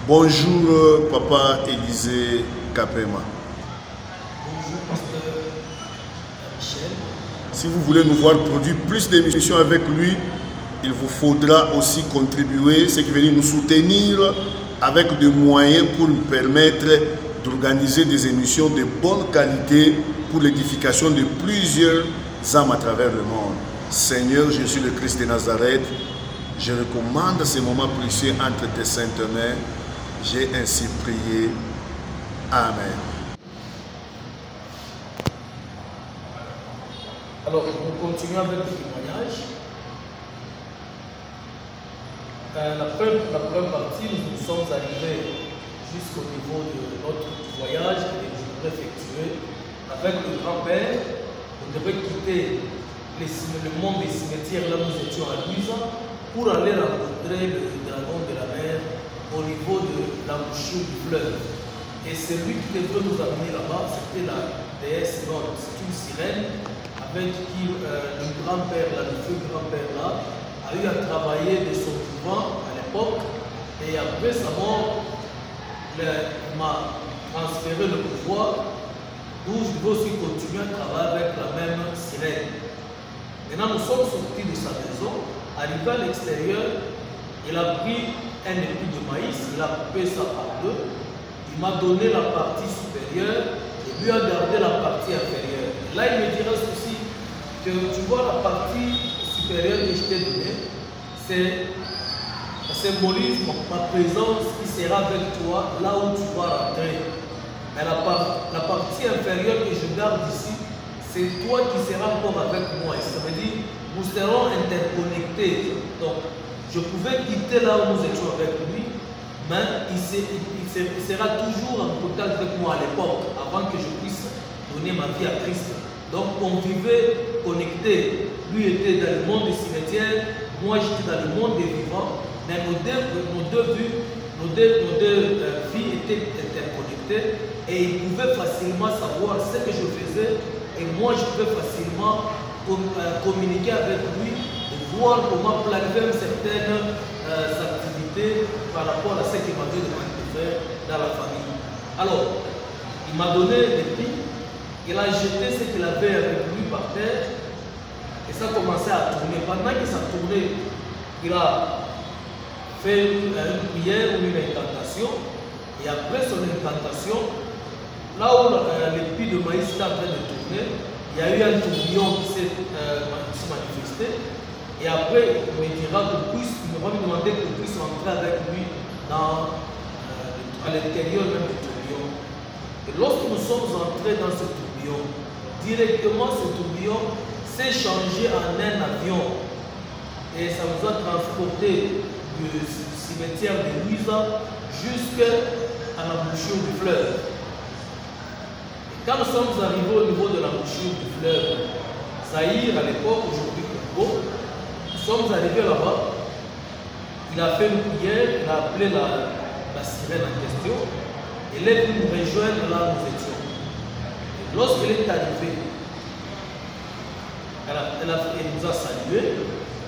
Bonjour, Papa Élisée Kapema. Bonjour, Pasteur Michel. Si vous voulez nous voir produire plus d'émissions avec lui, il vous faudra aussi contribuer, ce qui veut dire nous soutenir avec des moyens pour nous permettre d'organiser des émissions de bonne qualité pour l'édification de plusieurs âmes à travers le monde. Seigneur Jésus le Christ de Nazareth, je recommande ces moments précieux entre tes saintes mains. J'ai ainsi prié. Amen. Alors, nous continuons avec le témoignage. La première partie, nous sommes arrivés jusqu'au niveau de notre voyage que nous avons effectué avec le grand-père. On devait quitter le monde des cimetières, là où nous étions à Luisa, pour aller rencontrer le dragon de la mer au niveau de l'embouchure du fleuve. Et celui qui devait nous amener là-bas, c'était la déesse Note. C'est une sirène avec qui le grand-père, le feu grand-père là, a eu à travailler de son vivant à l'époque. Et après sa mort, il m'a transféré le pouvoir, d'où je dois aussi continuer à travailler avec la même sirène. Maintenant, nous sommes sortis de sa maison, arrivé à l'extérieur, il a pris un épi de maïs, il a coupé ça par deux, il m'a donné la partie supérieure et lui a gardé la partie inférieure. Et là, il me dira ceci, que tu vois la partie supérieure que je t'ai donnée, c'est symbolise ma présence qui sera avec toi là où tu vas rentrer. Mais la partie inférieure que je garde ici, c'est toi qui seras encore avec moi. Et ça veut dire, nous serons interconnectés. Donc, je pouvais quitter là où nous étions avec lui, mais il sera toujours en contact avec moi à l'époque, avant que je puisse donner ma vie à Christ. Donc, on vivait connectés. Lui était dans le monde des cimetières, moi j'étais dans le monde des vivants, mais nos deux vies étaient interconnectées et il pouvait facilement savoir ce que je faisais et moi je pouvais facilement communiquer avec lui et voir comment planifier certaines activités par rapport à ce qu'il m'avait demandé de faire dans la famille. Alors, il m'a donné des pics, il a jeté ce qu'il avait avec lui par terre et ça commençait à tourner. Pendant que ça tournait, il a fait une prière ou une incantation et après son incantation, là où l'épi de maïs était en train de tourner, il y a eu un tourbillon qui s'est manifesté. Et après, il me dira qu'on puisse, il va me demander qu'on puisse entrer avec lui à l'intérieur même du tourbillon. Et lorsque nous sommes entrés dans ce tourbillon, directement ce tourbillon s'est changé en un avion. Et ça nous a transporté du cimetière de Luisa jusqu'à l'embouchure du fleuve. Quand nous sommes arrivés au niveau de l'embouchure du fleuve, Zaïre à l'époque, aujourd'hui Congo, nous sommes arrivés là-bas, il a fait une prière, il a appelé la sirène en question, elle est venue nous rejoindre là où nous étions. Et lorsqu'elle est arrivée, elle nous a salués,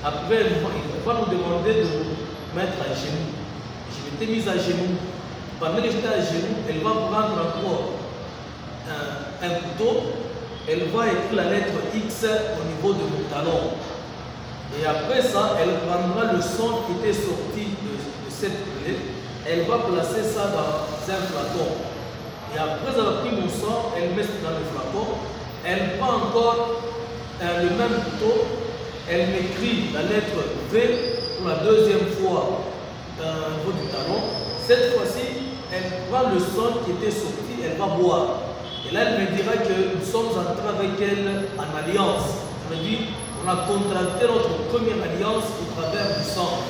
après elle va nous demander de nous mettre à genoux. Je m'étais mise à genoux. Pendant que j'étais à genoux, elle va prendre encore un couteau, elle va écrire la lettre X au niveau de mon talon. Et après ça, elle prendra le sang qui était sorti de cette plaie, elle va placer ça dans un flacon. Et après avoir pris mon sang, elle met ça dans le flacon, elle prend encore le même couteau, elle m'écrit la lettre V pour la deuxième fois au niveau du talon. Cette fois-ci, elle prend le sang qui était sorti, elle va boire. Et là, elle me dira que nous sommes entrés avec elle en alliance. Ça veut dire qu'on a contracté notre première alliance au travers du sang.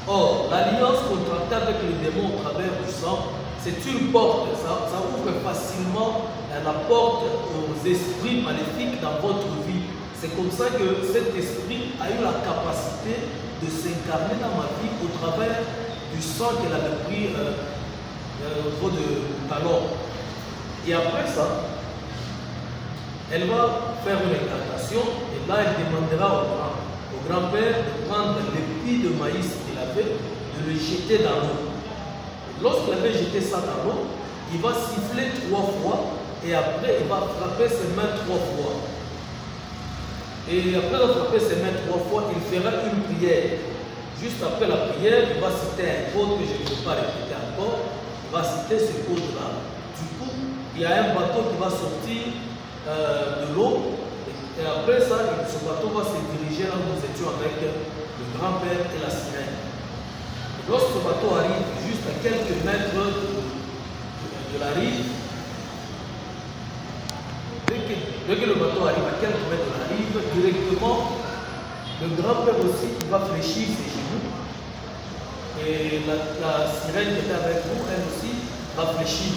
Or, l'alliance contractée avec le démon au travers du sang, c'est une porte. Ça ouvre facilement la porte aux esprits maléfiques dans votre vie. C'est comme ça que cet esprit a eu la capacité de s'incarner dans ma vie au travers du sang qu'elle avait pris au niveau de talon. Et après ça, elle va faire une incantation et là elle demandera au grand-père de prendre l'épi de maïs qu'il avait, de le jeter dans l'eau. Lorsqu'il avait jeté ça dans l'eau, il va siffler 3 fois et après il va frapper ses mains 3 fois. Et après avoir frappé ses mains 3 fois, il fera une prière. Juste après la prière, il va citer un code que je ne peux pas répéter encore. Il va citer ce code-là. Du coup, il y a un bateau qui va sortir de l'eau. Et après ça, ce bateau va se diriger là où nous étions avec le grand-père et la sirène. Et lorsque ce bateau arrive juste à quelques mètres de la rive, dès que le bateau arrive à quelques mètres de la rive, directement, le grand-père aussi il va fléchir ses genoux. Et la sirène qui était avec nous, elle aussi, va fléchir.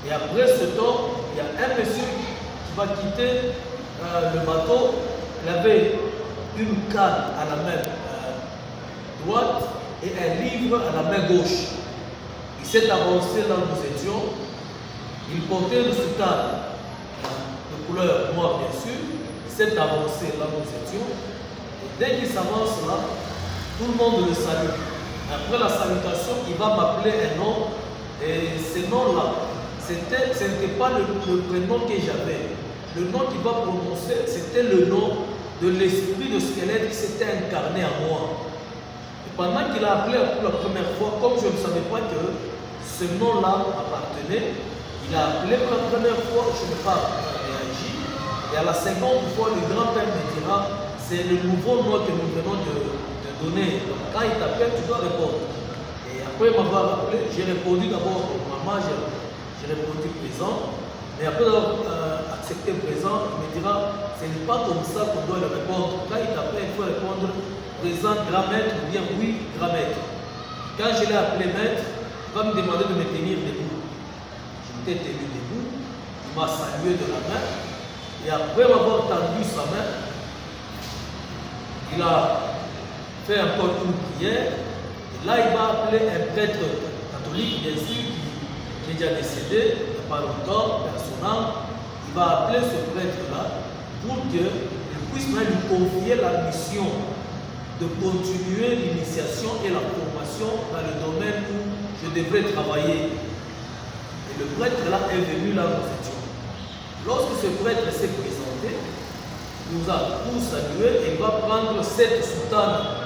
Et après ce temps, il y a un monsieur qui va quitter le bateau. Il avait une canne à la main droite et un livre à la main gauche. Il s'est avancé là où nous étions. Il portait une soutane de couleur noire, bien sûr. Il s'est avancé là où nous étions. Et dès qu'il s'avance là, tout le monde le salue. Après la salutation, il va m'appeler un nom. Et ce nom-là, ce n'était pas le prénom que j'avais. Le nom qu'il va prononcer, c'était le nom de l'esprit de squelette qui s'était incarné en moi. Et pendant qu'il a appelé pour la première fois, comme je ne savais pas que ce nom-là appartenait, il a appelé pour la première fois, je n'ai pas réagi. Et à la seconde fois, le grand-père me dira, c'est le nouveau nom que nous venons de donner. Donc, quand il t'appelle, tu dois répondre. Et après m'avoir appelé, j'ai répondu d'abord au maman, j'ai répondu présent. Et après avoir accepté présent, il me dira, ce n'est pas comme ça qu'on doit le répondre. Quand il t'appelle, il faut répondre présent, grand maître, ou bien oui, grand maître. Quand je l'ai appelé maître, il va me demander de me tenir debout. Je m'étais tenu debout, il m'a salué de la main, et après m'avoir tendu sa main, il a fait encore une prière, et là il va appeler un prêtre catholique, bien sûr, qui est déjà décédé, il n'y a pas longtemps, personnel. Il va appeler ce prêtre-là pour qu'il puisse même lui confier la mission de continuer l'initiation et la formation dans le domaine où je devrais travailler. Et le prêtre-là est venu là où nous étions. Lorsque ce prêtre s'est présenté, il nous a tous salués et il va prendre cette soutane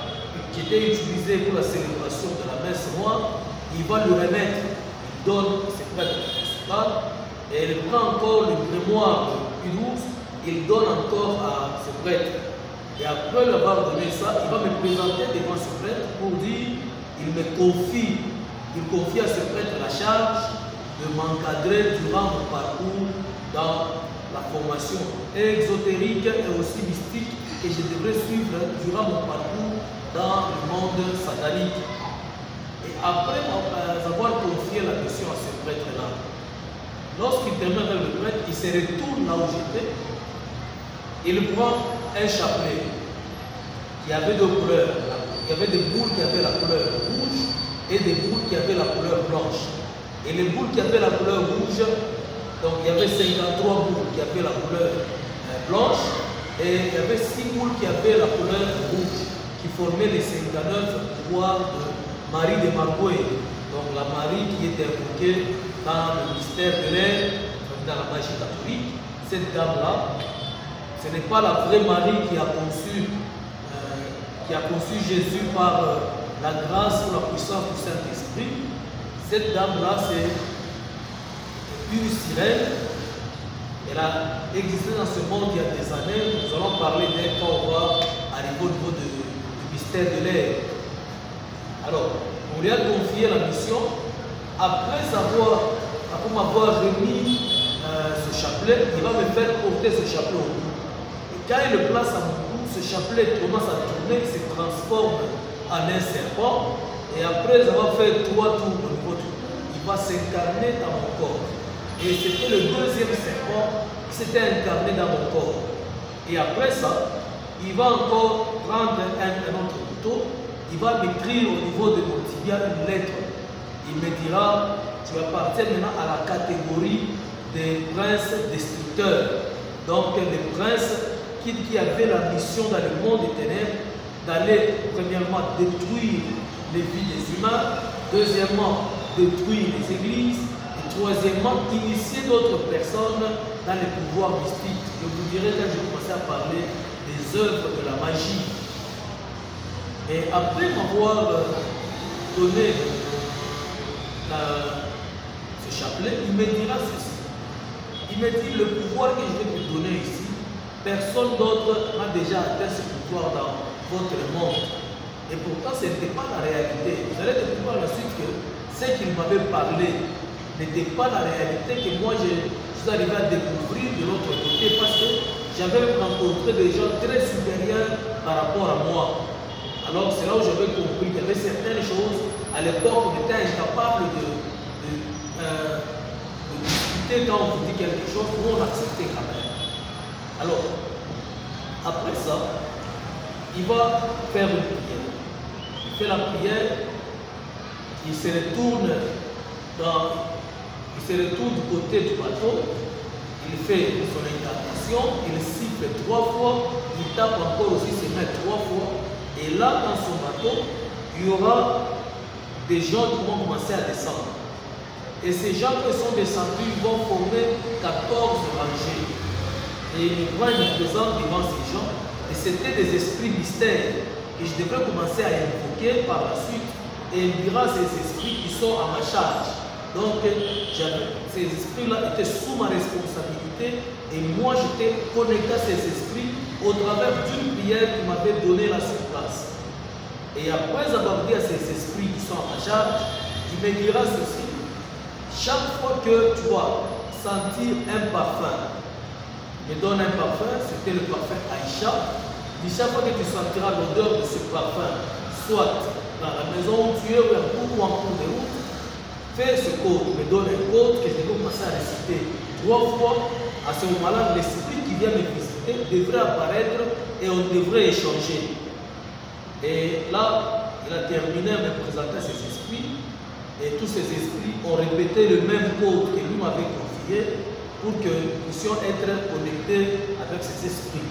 qui était utilisée pour la célébration de la messe noire, il va lui remettre, il donne ce prêtre la soutane et il prend encore le grimoire de P12, il donne encore à ce prêtre. Et après lui avoir donné ça, il va me présenter devant ce prêtre pour dire, il confie à ce prêtre la charge de m'encadrer durant mon parcours dans la formation exotérique et aussi mystique que je devrais suivre durant mon parcours dans le monde satanique. Et après avoir confié la mission à ce prêtre-là, lorsqu'il termine avec le prêtre, il se retourne là où j'étais, il prend un chapelet qui avait deux couleurs. Il y avait des boules qui avaient la couleur rouge et des boules qui avaient la couleur blanche. Et les boules qui avaient la couleur rouge, donc il y avait 53 boules qui avaient la couleur blanche et il y avait 6 boules qui avaient la couleur rouge, qui formaient les 59 pouvoirs de Marie de Margoué. Donc la Marie qui est invoquée dans le mystère de l'air, dans la magie catholique. Cette dame-là, ce n'est pas la vraie Marie qui a conçu Jésus par la grâce ou la puissance du Saint-Esprit. Cette dame-là, c'est une sirène. Elle a existé dans ce monde il y a des années. Nous allons parler d'elle quand on va arriver au niveau du mystère de l'air. Alors, on lui a confié la mission. Après m'avoir remis ce chapelet, il va me faire porter ce chapelet au bout. Et quand il le place à mon cou, ce chapelet commence à tourner, il se transforme en un serpent. Et après avoir fait 3 tours au niveau du cou, il va s'incarner dans mon corps. Et c'était le deuxième serpent qui s'était incarné dans mon corps. Et après ça, il va encore prendre un autre couteau, il va m'écrire au niveau de mon tibia une lettre. Il me dira, tu appartiens maintenant à la catégorie des princes destructeurs. Donc les princes qui avaient la mission dans le monde des ténèbres d'aller premièrement détruire les vies des humains, deuxièmement détruire les églises. Et troisièmement, initier d'autres personnes dans les pouvoirs mystiques. Je vous dirai quand je commençais à parler des œuvres de la magie. Et après m'avoir donné ce chapelet, il me dira ceci. Il me dit, le pouvoir que je vais te donner ici, personne d'autre n'a déjà atteint ce pouvoir dans votre monde. Et pourtant, ce n'était pas la réalité. Vous allez découvrir ensuite que ce qu'il m'avait parlé n'était pas la réalité que moi je suis arrivé à découvrir de l'autre côté, parce que j'avais rencontré des gens très supérieurs par rapport à moi. Alors c'est là où j'avais compris qu'il y avait certaines choses à l'époque on était incapable de discuter quand on vous dit quelque chose, nous on acceptait quand même. Alors, après ça, il va faire une prière. Il fait la prière, il se retourne du côté du bateau, il fait son incantation, il siffle 3 fois, il tape encore aussi ses mains 3 fois, et là, dans son bateau, il y aura des gens qui vont commencer à descendre. Et ces gens qui sont descendus vont former 14 rangées. Et il me présente devant ces gens, et c'était des esprits mystères que je devrais commencer à invoquer par la suite. Et il dira ces esprits qui sont à ma charge. Donc, ces esprits-là étaient sous ma responsabilité et moi j'étais connecté à ces esprits au travers d'une prière qui m'avait donné la place. Et après avoir dit à ces esprits qui sont à ma charge, il me dira ceci. Chaque fois que tu vas sentir un parfum, il me donne un parfum, c'était le parfum Aïcha. Il dit chaque fois que tu sentiras l'odeur de ce parfum, soit dans la maison où tu es ou en cours de route, fais ce code, me donne un code que je vais commencer à réciter 3 fois. À ce moment-là, l'esprit qui vient me visiter devrait apparaître et on devrait échanger. Et là, il a terminé à me présenter ses esprits. Et tous ces esprits ont répété le même code que lui m'avait confié pour que nous puissions être connectés avec ces esprits.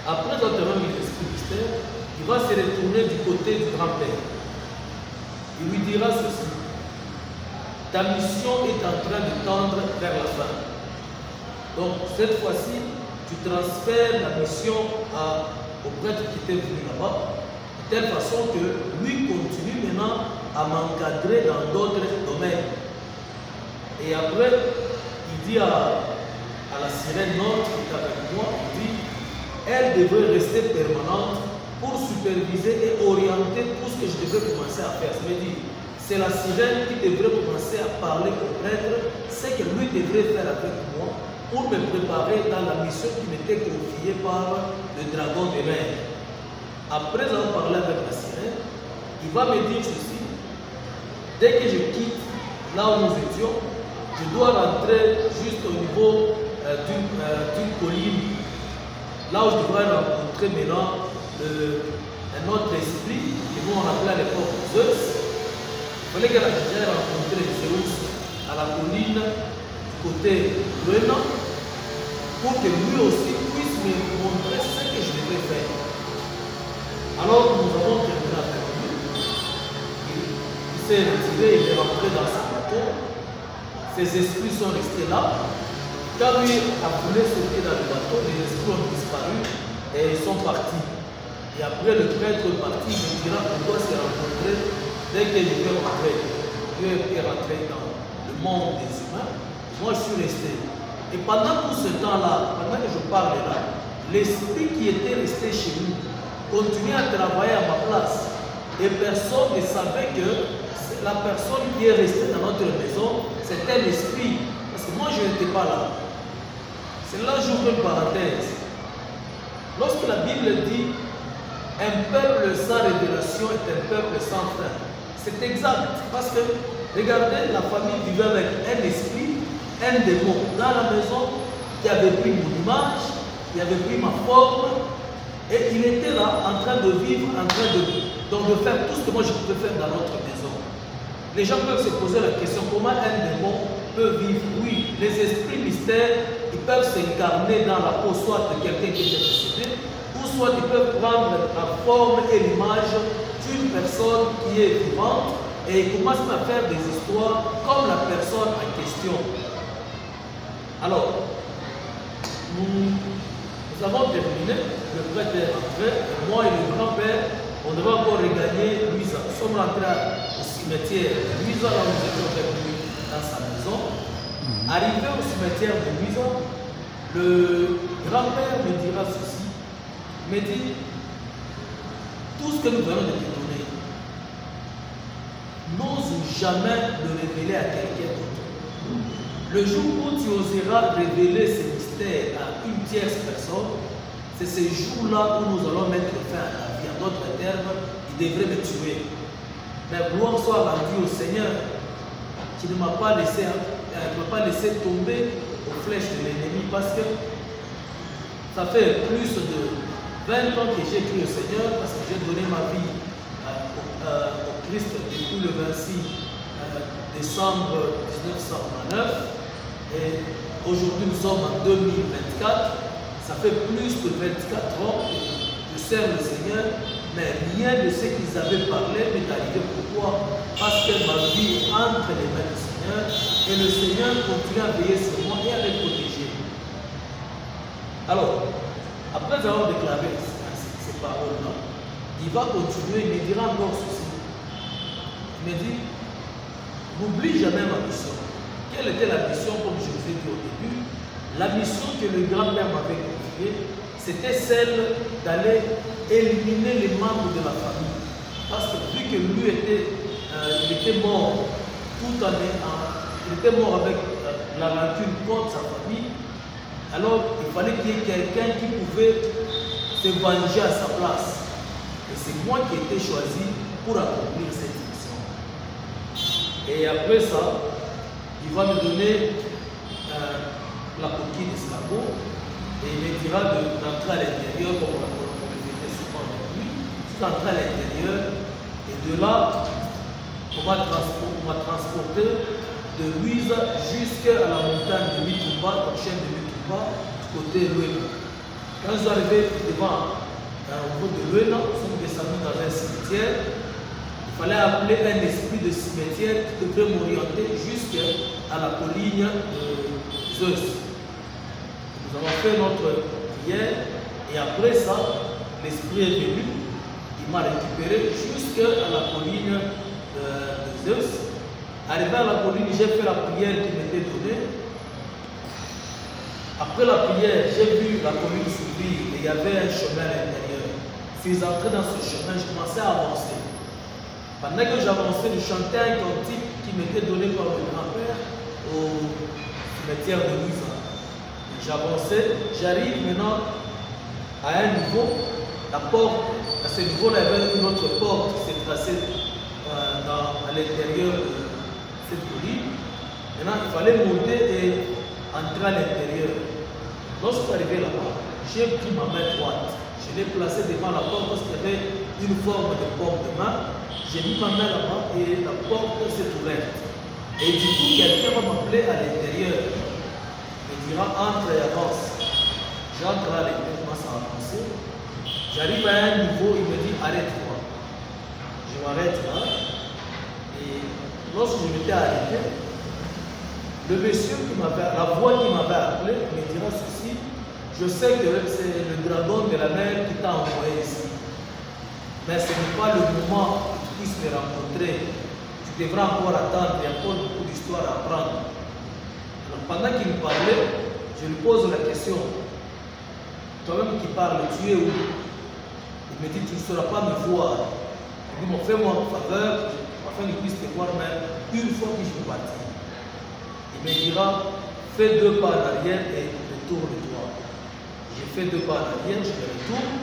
Après avoir terminé l'esprit mystère, il va se retourner du côté du grand-père. Il lui dira ceci. Ta mission est en train de tendre vers la fin. Donc, cette fois-ci, tu transfères la mission au prêtre qui était venu là-bas, de telle façon que lui continue maintenant à m'encadrer dans d'autres domaines. Et après, il dit à la sirène nôtre qui est avec moi, il dit, elle devrait rester permanente pour superviser et orienter tout ce que je devrais commencer à faire. Ça veut dire, c'est la sirène qui devrait commencer à parler au prêtre, ce que lui devrait faire avec moi pour me préparer dans la mission qui m'était confiée par le dragon de mer. Après avoir parlé avec la sirène, il va me dire ceci. Dès que je quitte là où nous étions, je dois rentrer juste au niveau d'une colline, là où je devrais rencontrer maintenant un autre esprit que nous on appelait à l'époque Zeus. Il fallait que j'ai rencontré Zeus à la colline du côté Grena pour que lui aussi puisse me montrer ce que je devais faire. Alors nous avons terminé avec lui. Il s'est retiré, il est rentré dans son bateau. Ses esprits sont restés là. Quand lui a voulu sauter dans le bateau, les esprits ont disparu et ils sont partis. Et après le prêtre est parti, il me dira qu'on doit se rencontrer dès que je vais rentrer. Dieu est rentré dans le monde des humains. Moi je suis resté. Et pendant tout ce temps-là, pendant que je parle là, l'esprit qui était resté chez nous continuait à travailler à ma place. Et personne ne savait que la personne qui est restée dans notre maison, c'était l'esprit. Parce que moi je n'étais pas là. C'est là que j'ouvre une parenthèse. Lorsque la Bible dit un peuple sans révélation est un peuple sans fin, c'est exact. Parce que, regardez, la famille vivait avec un esprit, un démon dans la maison qui avait pris mon image, qui avait pris ma forme, et il était là en train de vivre, en train de faire tout ce que moi je pouvais faire dans notre maison. Les gens peuvent se poser la question, comment un démon peut vivre? Oui, les esprits mystères, ils peuvent s'incarner dans la peau soit de quelqu'un qui est décédé, ou soit ils peuvent prendre la forme et l'image d'une personne qui est vivante et il commence à faire des histoires comme la personne en question. Alors, nous avons terminé, le prêtre est rentré, et moi et le grand-père, on devait encore regagner Louisa. Nous sommes rentrés au cimetière de Louisa, là où nous étions avec lui dans sa maison. Arrivé au cimetière de Louisa, le grand-père me dira ceci, il me dit, tout ce que nous venons de te donner, n'ose jamais le révéler à quelqu'un d'autre. Le jour où tu oseras révéler ces mystères à une tierce personne, c'est ce jour-là où nous allons mettre fin à ta vie. En d'autres termes, il devrait me tuer. Mais gloire soit rendue au Seigneur qui ne m'a pas laissé tomber aux flèches de l'ennemi, parce que ça fait plus de 20 ans que j'ai cru au Seigneur, parce que j'ai donné ma vie au Christ depuis le 26 décembre 1929. Et aujourd'hui nous sommes en 2024. Ça fait plus de 24 ans que je sers le Seigneur, mais rien de ce qu'ils avaient parlé m'est arrivé. Pourquoi? Parce que ma vie est entre les mains du Seigneur et le Seigneur continue à veiller sur moi et à me protéger. Alors, après avoir déclaré ces paroles-là, il va continuer, il me dira encore ceci. Il me dit, n'oublie jamais ma mission. Quelle était la mission, comme je vous ai dit au début? La mission que le grand-père m'avait confiée, c'était celle d'aller éliminer les membres de la famille. Parce que vu que lui il était mort il était mort avec la rancune contre sa famille, alors il fallait qu'il y ait quelqu'un qui pouvait se venger à sa place. Et c'est moi qui ai été choisi pour accomplir cette mission. Et après ça, il va me donner la coquille d'escargot et il me dira d'entrer à l'intérieur comme on le faisait souvent avec lui. Je suis entré à l'intérieur et de là, on m'a transporté de Louisa jusqu'à la montagne de Mitumba, la chaîne de Mitumba, du côté de Luena. Quand je suis arrivé devant au niveau de Luena, nous sommes descendus dans un cimetière. Il fallait appeler un esprit de cimetière qui devrait m'orienter jusqu'à la colline de Zeus. Nous avons fait notre prière et après ça, l'esprit est venu, il m'a récupéré jusqu'à la colline de Zeus. Arrivé à la colline, j'ai fait la prière qui m'était donnée. Après la prière, j'ai vu la colline s'ouvrir et il y avait un chemin à l'intérieur. Je suis entré dans ce chemin, je commençais à avancer. Pendant que j'avançais, je chantais un cantique qui m'était donné par le grand-père au cimetière de Louisa. J'avançais, j'arrive maintenant à un niveau, la porte, à ce niveau-là, il y avait une autre porte qui s'est tracée à l'intérieur de cette colline. Maintenant, il fallait monter et entrer à l'intérieur. Lorsque je suis arrivé là-bas, j'ai pris ma main droite. Je l'ai placée devant la porte parce qu'il y avait une forme de porte de main. J'ai mis ma main là-bas et la porte s'est ouverte. Et du coup, quelqu'un va m'appeler à l'intérieur. Il dira entre et avance. J'entre à l'intérieur, je commence à avancer. J'arrive à un niveau, il me dit arrête-toi. Je m'arrête là. Et lorsque je m'étais arrêté, le monsieur la voix qui m'avait appelé me dira ceci. Je sais que c'est le dragon de la mer qui t'a envoyé ici. Mais ce n'est pas le moment que tu puisses me rencontrer. Tu devras encore attendre, il y a encore beaucoup d'histoires à apprendre. Alors pendant qu'il me parlait, je lui pose la question. Toi-même qui parles, tu es où? Il me dit, tu ne sauras pas me voir. Il dit, fais-moi une faveur, afin qu'il puisse te voir même une fois que je vais partir. Il me dira, fais 2 pas en arrière et retourne-toi. J'ai fait 2 pas en arrière, je me retourne.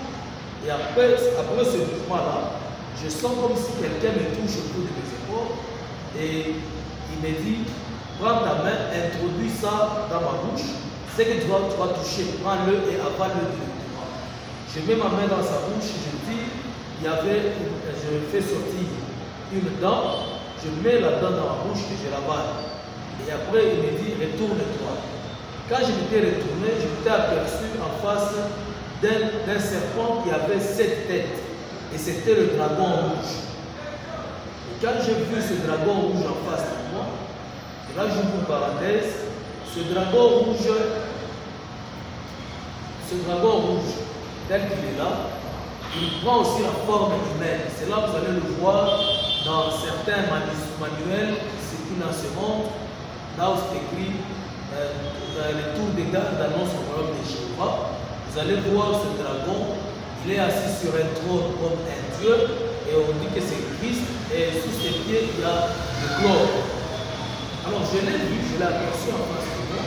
Et après ce mouvement-là, je sens comme si quelqu'un me touche autour de mes épaules. Et il me dit, prends ta main, introduis ça dans ma bouche. Ce que tu vas toucher, prends-le et avale-le directement. Je mets ma main dans sa bouche, je dis, je fais sortir une dent, je mets la dent dans ma bouche et je l'avale. Et après, il me dit, retourne-toi. Quand je m'étais retourné, je m'étais aperçu en face d'un serpent qui avait 7 têtes. Et c'était le dragon rouge. Le quand j'ai vu ce dragon rouge en face de moi, et là j'ouvre une parenthèse, ce dragon rouge, tel qu'il est là, il prend aussi la forme humaine. C'est là que vous allez le voir dans certains manuels qui circulent dans ce monde, là où c'est écrit les tours des gardes d'annonce au royaume de Jéhovah. Vous allez voir ce dragon, il est assis sur un trône comme un Dieu, et on dit que c'est Christ, et sous ses pieds il y a le globe. Alors je l'ai vu, je l'ai aperçu en face de moi.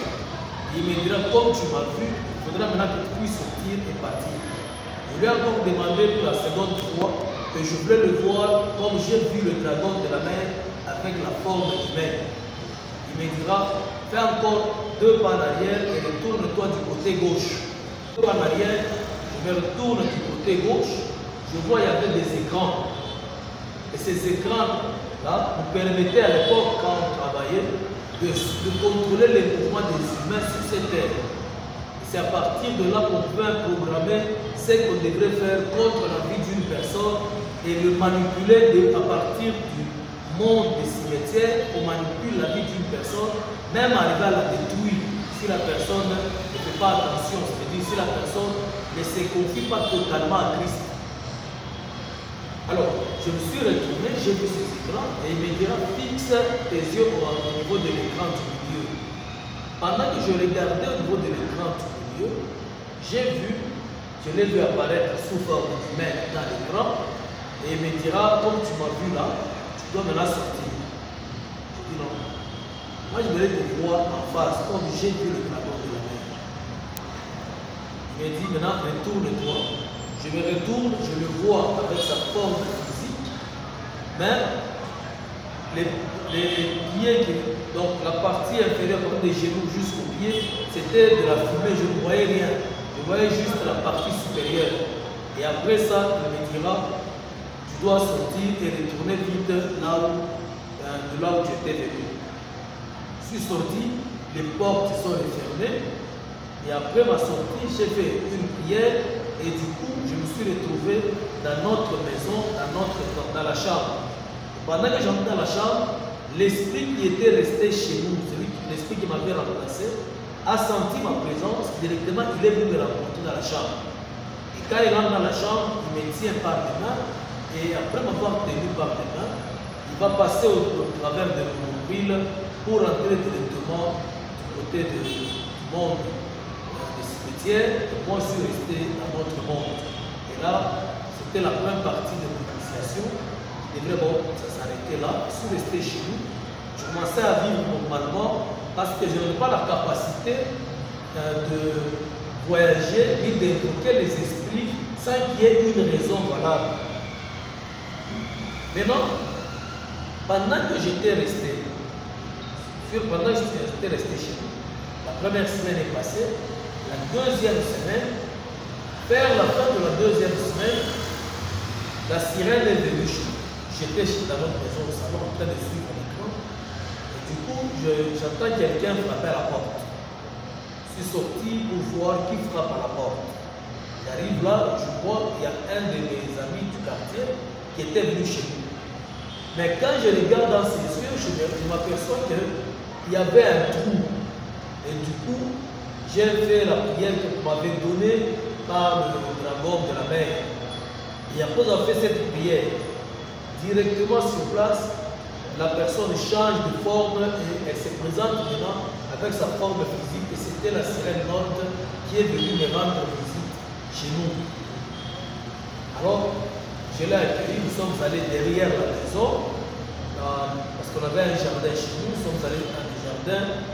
Il me dira, comme tu m'as vu, il faudra maintenant que tu puisses sortir et partir. Je lui ai encore demandé pour la seconde fois que je voulais le voir comme j'ai vu le dragon de la mer avec la forme humaine. Il me dira, fais encore 2 pas en arrière et retourne-toi du côté gauche. 2 pas en arrière, je me retourne du côté gauche, je vois il y avait des écrans. Et ces écrans-là nous permettaient à l'époque, quand on travaillait, de contrôler les mouvements des humains sur cette terre. C'est à partir de là qu'on peut programmer ce qu'on devrait faire contre la vie d'une personne et le manipuler à partir du monde des cimetières. On manipule la vie d'une personne, même arriver à la détruire si la personne ne fait pas attention, c'est-à-dire si la personne ne se confie pas totalement à Christ. Alors, je me suis retourné, j'ai vu ces écrans et il me dira, fixe tes yeux au niveau de l'écran du milieu. Pendant que je regardais au niveau de l'écran du milieu, j'ai vu, je l'ai vu apparaître sous forme humaine dans l'écran et il me dira, comme tu m'as vu là, tu dois maintenant sortir. Je dis non. Moi, je voulais te voir en face, comme j'ai vu le dragon de la mer. Il me dit maintenant, retourne-toi. Je me retourne, je le vois avec sa forme physique, mais les pieds, donc la partie inférieure des genoux jusqu'aux pieds, c'était de la fumée, je ne voyais rien. Je voyais juste la partie supérieure. Et après ça, il me dira, tu dois sortir et retourner vite de là où tu étais venu. Je suis sorti, les portes sont refermées, et après ma sortie, j'ai fait une prière, et du coup, je me suis retrouvé dans notre maison, dans la chambre. Pendant que j'entrais dans la chambre, l'esprit qui était resté chez nous, l'esprit qui m'avait remplacé, a senti ma présence. Directement, il est venu me rencontrer dans la chambre. Et quand il rentre dans la chambre, il me tient par les mains. Et après m'avoir tenu par les mains, il va passer au travers de mon mobile pour entrer directement du côté du monde des cimetières. Et moi, je suis resté dans notre monde. Et là, c'était la première partie de l'initiation. Ça s'arrêtait là, je suis resté chez nous, je commençais à vivre normalement parce que je n'avais pas la capacité de voyager ni d'invoquer les esprits sans qu'il y ait une raison valable. Maintenant, pendant que j'étais resté chez nous, la première semaine est passée, la deuxième semaine, vers la fin de la deuxième semaine, la sirène est venue chez nous. J'étais dans notre maison au salon en train de suivre l'écran. Et du coup, j'entends quelqu'un frapper à la porte. Je suis sorti pour voir qui frappe à la porte. J'arrive là, je vois qu'il y a un de mes amis du quartier qui était venu chez nous. Mais quand je regarde dans ses yeux, je m'aperçois qu'il y avait un trou. Et du coup, j'ai fait la prière que vous m'avez donnée par le dragon de la mer. Et après avoir fait cette prière, directement sur place, la personne change de forme et elle se présente maintenant avec sa forme physique. Et c'était la sirène Norte qui est venue me rendre visite chez nous. Alors, je l'ai accueilli, nous sommes allés derrière la maison, parce qu'on avait un jardin chez nous, nous sommes allés dans le jardin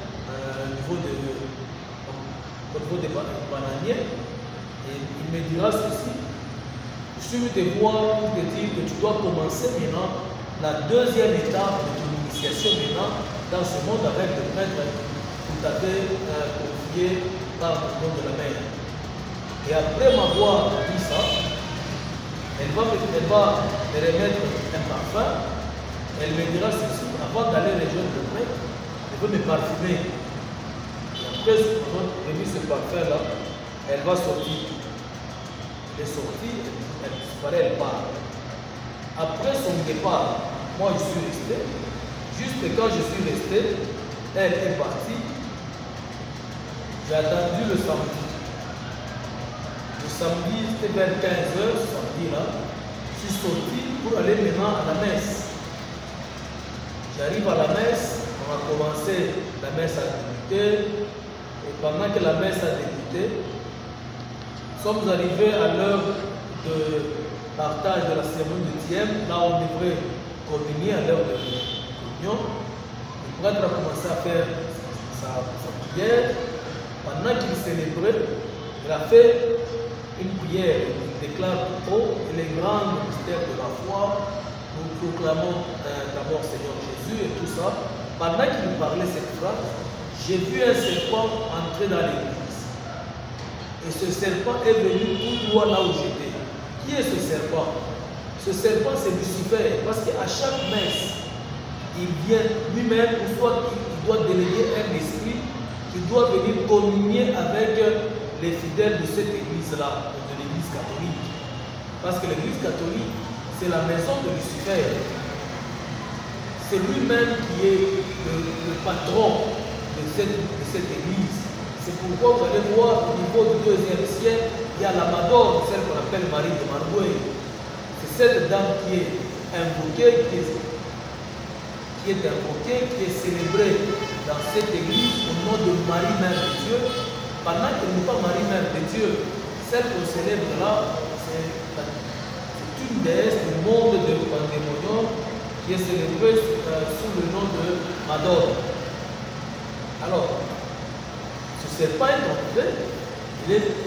au niveau des bananiers. Et il me dira ceci. Je suis venu te voir pour te dire que tu dois commencer maintenant la deuxième étape de ton initiation maintenant dans ce monde avec le prêtre que tu avais confié par le nom de la mer. Et après m'avoir dit ça, elle va me remettre un parfum. Elle me dira ceci, avant d'aller rejoindre le prêtre, elle veut me parfumer. Et après ce parfum-là, elle va sortir. Elle est sortie, elle disparaît, elle part. Après son départ, moi je suis resté. Juste quand je suis resté, elle est partie. J'ai attendu le samedi. Le samedi, c'était vers 15h, ce samedi-là. Je suis sorti pour aller maintenant à la messe. J'arrive à la messe, on a commencé, la messe a débuté. Et pendant que la messe a débuté, nous sommes arrivés à l'heure de partage de la cérémonie de Thième, là on devrait communier à l'heure de communion. Le prêtre a commencé à faire sa prière. Pendant qu'il célébrait, il a fait une prière. Il déclare tout haut et les grands mystères de la foi. Nous proclamons d'abord Seigneur Jésus et tout ça. Pendant qu'il parlait cette phrase, j'ai vu un serpent entrer dans l'église. Et ce serpent est venu tout droit là où j'étais. Qui est ce serpent? Ce serpent, c'est Lucifer. Parce qu'à chaque messe, il vient lui-même, ou soit il doit déléguer un esprit qui doit venir communier avec les fidèles de cette église-là, de l'église catholique. Parce que l'église catholique, c'est la maison de Lucifer. C'est lui-même qui est le patron de cette église. C'est pourquoi vous allez voir au niveau du 2e siècle, il y a la Madone, celle qu'on appelle Marie de Margouet. C'est cette dame qui est invoquée, qui est célébrée dans cette église au nom de Marie Mère de Dieu. Pendant qu'elle n'est pas Marie Mère de Dieu, celle qu'on célèbre là, c'est une déesse du monde de Pandémonium qui est célébrée sous le nom de Madone. Alors, ce serpent est entré,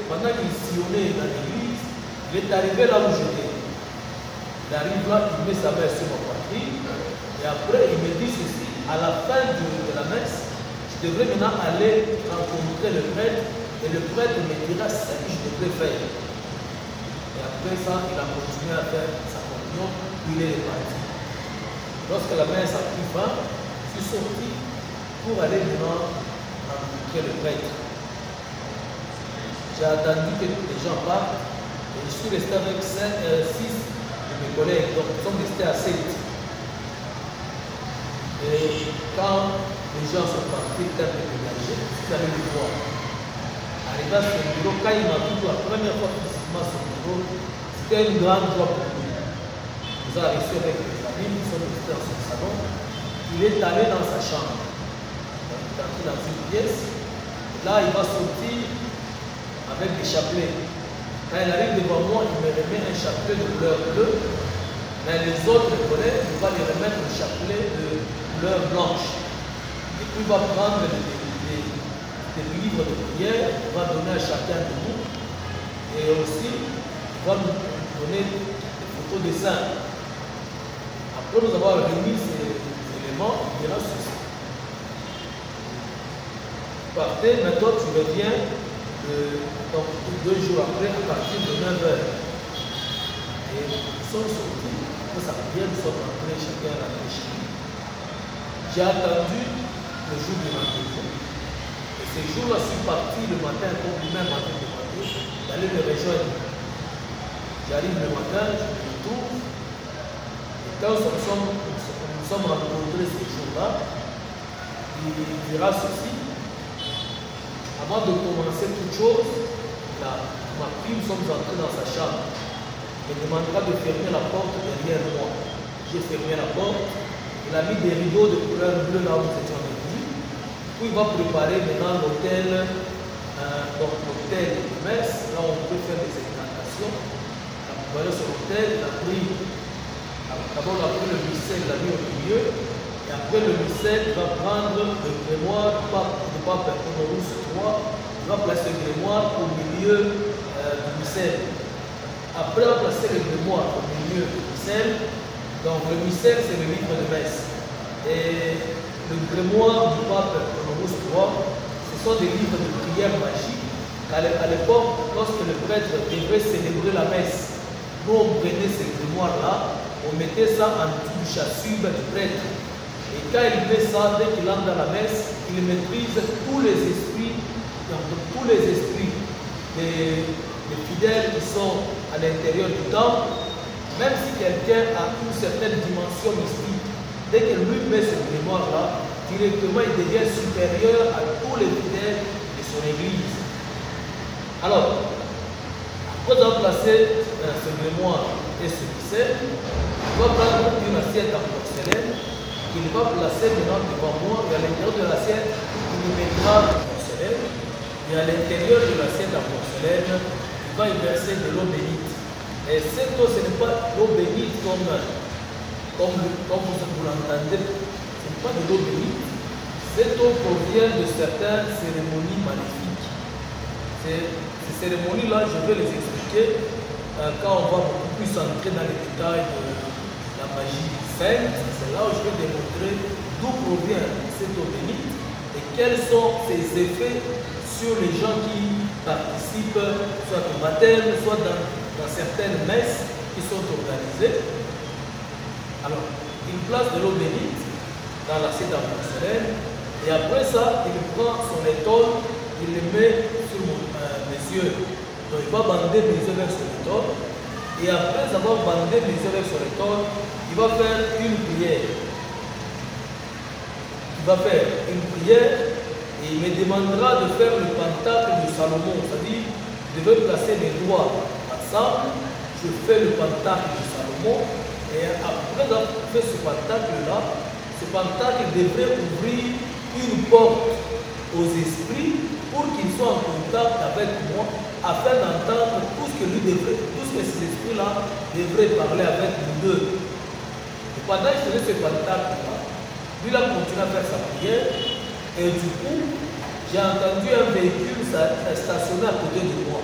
pendant qu'il sillonnait dans l'église, il est arrivé là où j'étais. Il arrive là, il met sa main sur ma poitrine, et après il me dit ceci, à la fin de la messe, je devrais maintenant aller rencontrer le prêtre, et le prêtre me dira ce que je devrais faire. Et après ça, il a continué à faire sa communion, il est reparti. Lorsque la messe a pris fin, je suis sorti pour aller maintenant rencontrer le prêtre. J'ai attendu que les gens partent, et je suis resté avec 6 de mes collègues, donc nous sommes restés à 7. Et quand les gens sont partis, peut-être déménager, vous allez le voir. Arrivé à son bureau, quand il m'a vu pour la première fois physiquement à son bureau, c'était une grande joie pour lui. Il nous a reçus avec les amis, nous sommes restés dans son salon. Il est allé dans sa chambre. Il est entré dans une pièce. Là, il va sortir avec des chapelets. Quand il arrive devant moi, il me remet un chapelet de couleur bleue. Mais les autres collègues, il va lui remettre un chapelet de couleur blanche. Et puis il va prendre des livres de prière, il va donner à chacun de nous. Et aussi, il va nous donner des photos de saints. Après nous avoir remis ces éléments, il dira ceci. Partez, maintenant tu reviens donc 2 jours après, à partir de 9h. Et ils sont sortis, après sa prière, nous sommes rentrés chacun à la chez lui. J'ai attendu le jour du rendez-vous. Et ce jour-là, je suis parti le matin, comme lui-même m'avait demandé, d'aller me rejoindre. J'arrive le matin, je me retrouve. Et quand nous sommes rencontrés ce jour-là, il dira ceci. Avant de commencer toute chose, ma fille, nous sommes entrés dans sa chambre. Il me demandera de fermer la porte derrière moi. J'ai fermé la porte. Il a mis des rideaux de couleur bleue là où nous étions venus. Puis il va préparer maintenant l'hôtel, l'hôtel de messe, là où on peut faire des incantations. Il a préparé son hôtel, il a pris, d'abord il a pris le missel, il l'a mis au milieu. Et après le missel, il va prendre le grémoire du pape Honorus III, il va placer le grémoire au milieu du missel. Après, il va placer le grémoire au milieu du missel. Donc le missel, c'est le livre de messe. Et le grémoire du pape Honorus III, ce sont des livres de prière magique. À l'époque, lorsque le prêtre devait célébrer la messe, nous on prenait ces grémoires-là, on mettait ça en dessous du chasuble du prêtre. Et quand il met ça, dès qu'il entre dans la messe, il maîtrise tous les esprits, des fidèles qui sont à l'intérieur du temple. Même si quelqu'un a une certaine dimension mystique, dès que lui met ce grimoire-là, directement il devient supérieur à tous les fidèles de son église. Alors, après avoir placé ce grimoire et ce missel, il va prendre une assiette en porcelaine qu'il va placer maintenant devant moi, et à l'intérieur de l'assiette, il y mettra en porcelaine, et à l'intérieur de l'assiette en porcelaine, il va y verser de l'eau bénite. Et cette eau, ce n'est pas l'eau bénite comme vous l'entendez, ce n'est pas de l'eau bénite. Cette eau provient de certaines cérémonies maléfiques. Ces cérémonies-là, je vais les expliquer quand on va beaucoup plus entrer dans les détails de la magie sainte. C'est là où je vais démontrer d'où provient cette eau bénite et quels sont ses effets sur les gens qui participent soit au baptême, soit dans certaines messes qui sont organisées. Alors, il place de l'eau bénite dans l'assiette en porcelaine et après ça, il prend son étole, il le met sur mes yeux. Donc, il va bander mes yeux avec son étole et après avoir bandé mes yeux avec son étole, il va faire une prière. Il va faire une prière et il me demandera de faire le pentacle de Salomon, c'est-à-dire je vais placer mes doigts ensemble, je fais le pentacle de Salomon et après avoir fait ce pentacle-là, ce pentacle devrait ouvrir une porte aux esprits pour qu'ils soient en contact avec moi afin d'entendre tout ce que ces esprits-là devraient parler avec nous deux. Et pendant que je faisais ce pentacle-là, lui a continué à faire sa prière et du coup, j'ai entendu un véhicule stationné à côté de moi.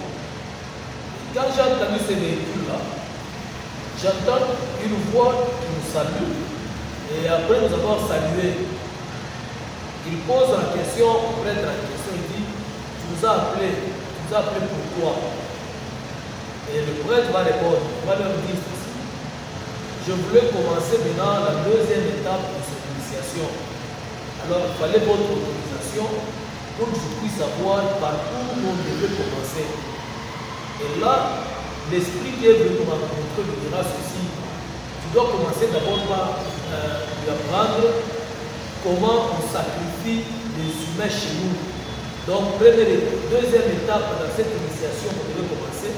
Quand j'ai entendu ce véhicule-là, j'entends une voix qui nous salue et après nous avons salué. Il pose la question, on prête la question, il dit, tu nous as appelé pourquoi? Et le prêtre va répondre, il va leur dire ceci. Je voulais commencer maintenant la deuxième étape de cette initiation. Alors il fallait votre autorisation pour que je puisse savoir par où on devait commencer. Et là, l'esprit qui est venu nous rencontrer me dira ceci. Tu dois commencer d'abord par lui apprendre comment on sacrifie les humains chez nous. Donc, deuxième étape dans cette initiation qu'on devait commencer,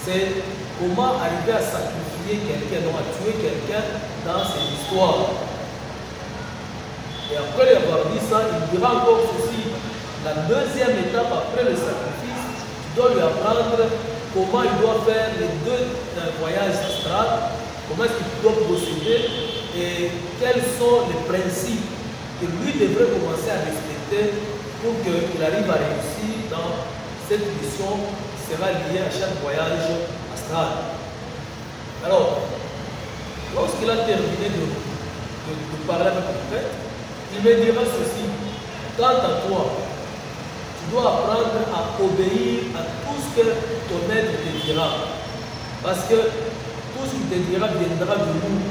c'est comment arriver à sacrifier quelqu'un, donc à tuer quelqu'un dans cette histoire. Et après lui avoir dit ça, il dira encore ceci. La deuxième étape après le sacrifice, tu dois lui apprendre comment il doit faire les deux voyages astrales, comment est-ce qu'il doit procéder et quels sont les principes que lui devrait commencer à respecter pour qu'il arrive à réussir dans cette mission qui sera liée à chaque voyage astral. Alors, lorsqu'il a terminé de parler avec le prêtre, il me dira ceci. Quant à toi, tu dois apprendre à obéir à tout ce que ton maître te dira. Parce que tout ce qu'il te dira viendra de nous.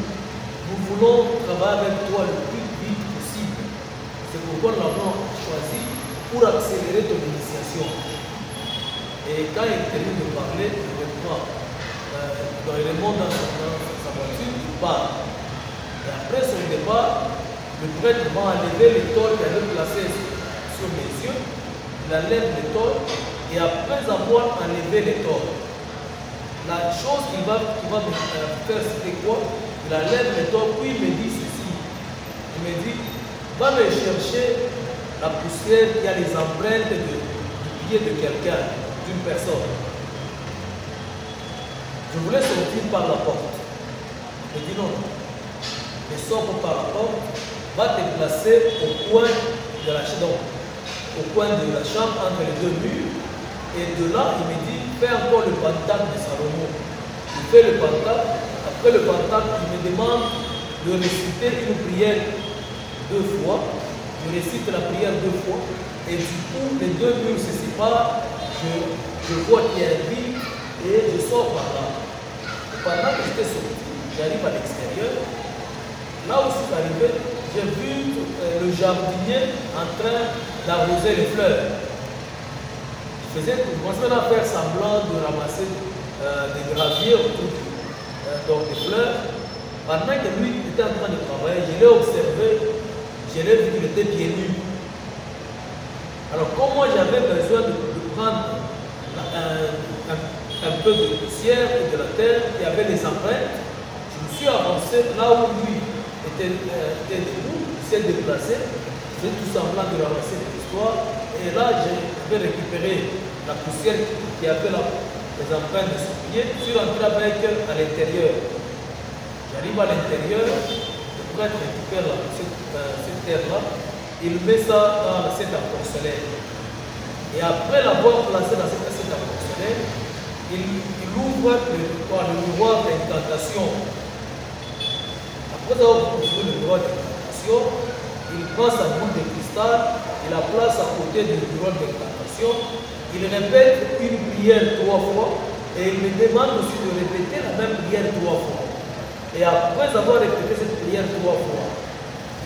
Nous voulons travailler avec toi le plus vite possible. C'est pourquoi nous l'avons choisi pour accélérer ton initiation. Et quand il termine de parler, il reprend. Quand il remonte dans sa voiture, il part. Et après son départ, le prêtre va enlever l'étole qu'il avait placé sur mes yeux. Il enlève l'étole et après avoir enlevé l'étole, la chose qu'il va me faire, c'était quoi? Il enlève l'étole, puis il me dit ceci. Il me dit, va me chercher la poussière qui a les empreintes du pied de quelqu'un, d'une personne. Je voulais sortir par la porte. Il me dit non, ne sors pas par la porte, va te placer au coin de la chambre. Au coin de la chambre entre les deux murs, et de là il me dit fais encore le pentacle de Salomon. Il fait le pentacle, après le pentacle il me demande de réciter une prière 2 fois. Je récite la prière 2 fois et du coup les deux murs se séparent, je vois qu'il y a un vide et je sors par là. Et pendant que j'étais sorti, j'arrive à l'extérieur. Là où je suis arrivé, j'ai vu le jardinier en train d'arroser les fleurs. Je commençais à faire semblant de ramasser des graviers autour donc des fleurs. Pendant que lui était en train de travailler, je l'ai observé, je l'ai vu qu'il était pieds nus. Alors, comme moi j'avais besoin de prendre un peu de poussière et de la terre, il y avait les empreintes, je me suis avancé là où lui était debout, il s'est déplacé, j'ai tout semblant de ramasser l'histoire, et là j'ai récupéré la poussière qui avait les empreintes de son pied, je suis rentré avec à l'intérieur. J'arrive à l'intérieur, le prêtre récupère cette terre-là, il met ça dans l'assiette en porcelaine. Et après l'avoir placé dans cette assiette en porcelaine, il ouvre le miroir d'incantation. Après avoir ouvert le miroir d'incantation, il prend sa boule de cristal, il la place à côté du miroir d'incantation, il répète une prière 3 fois et il me demande aussi de répéter la même prière 3 fois. Et après avoir répété cette prière 3 fois,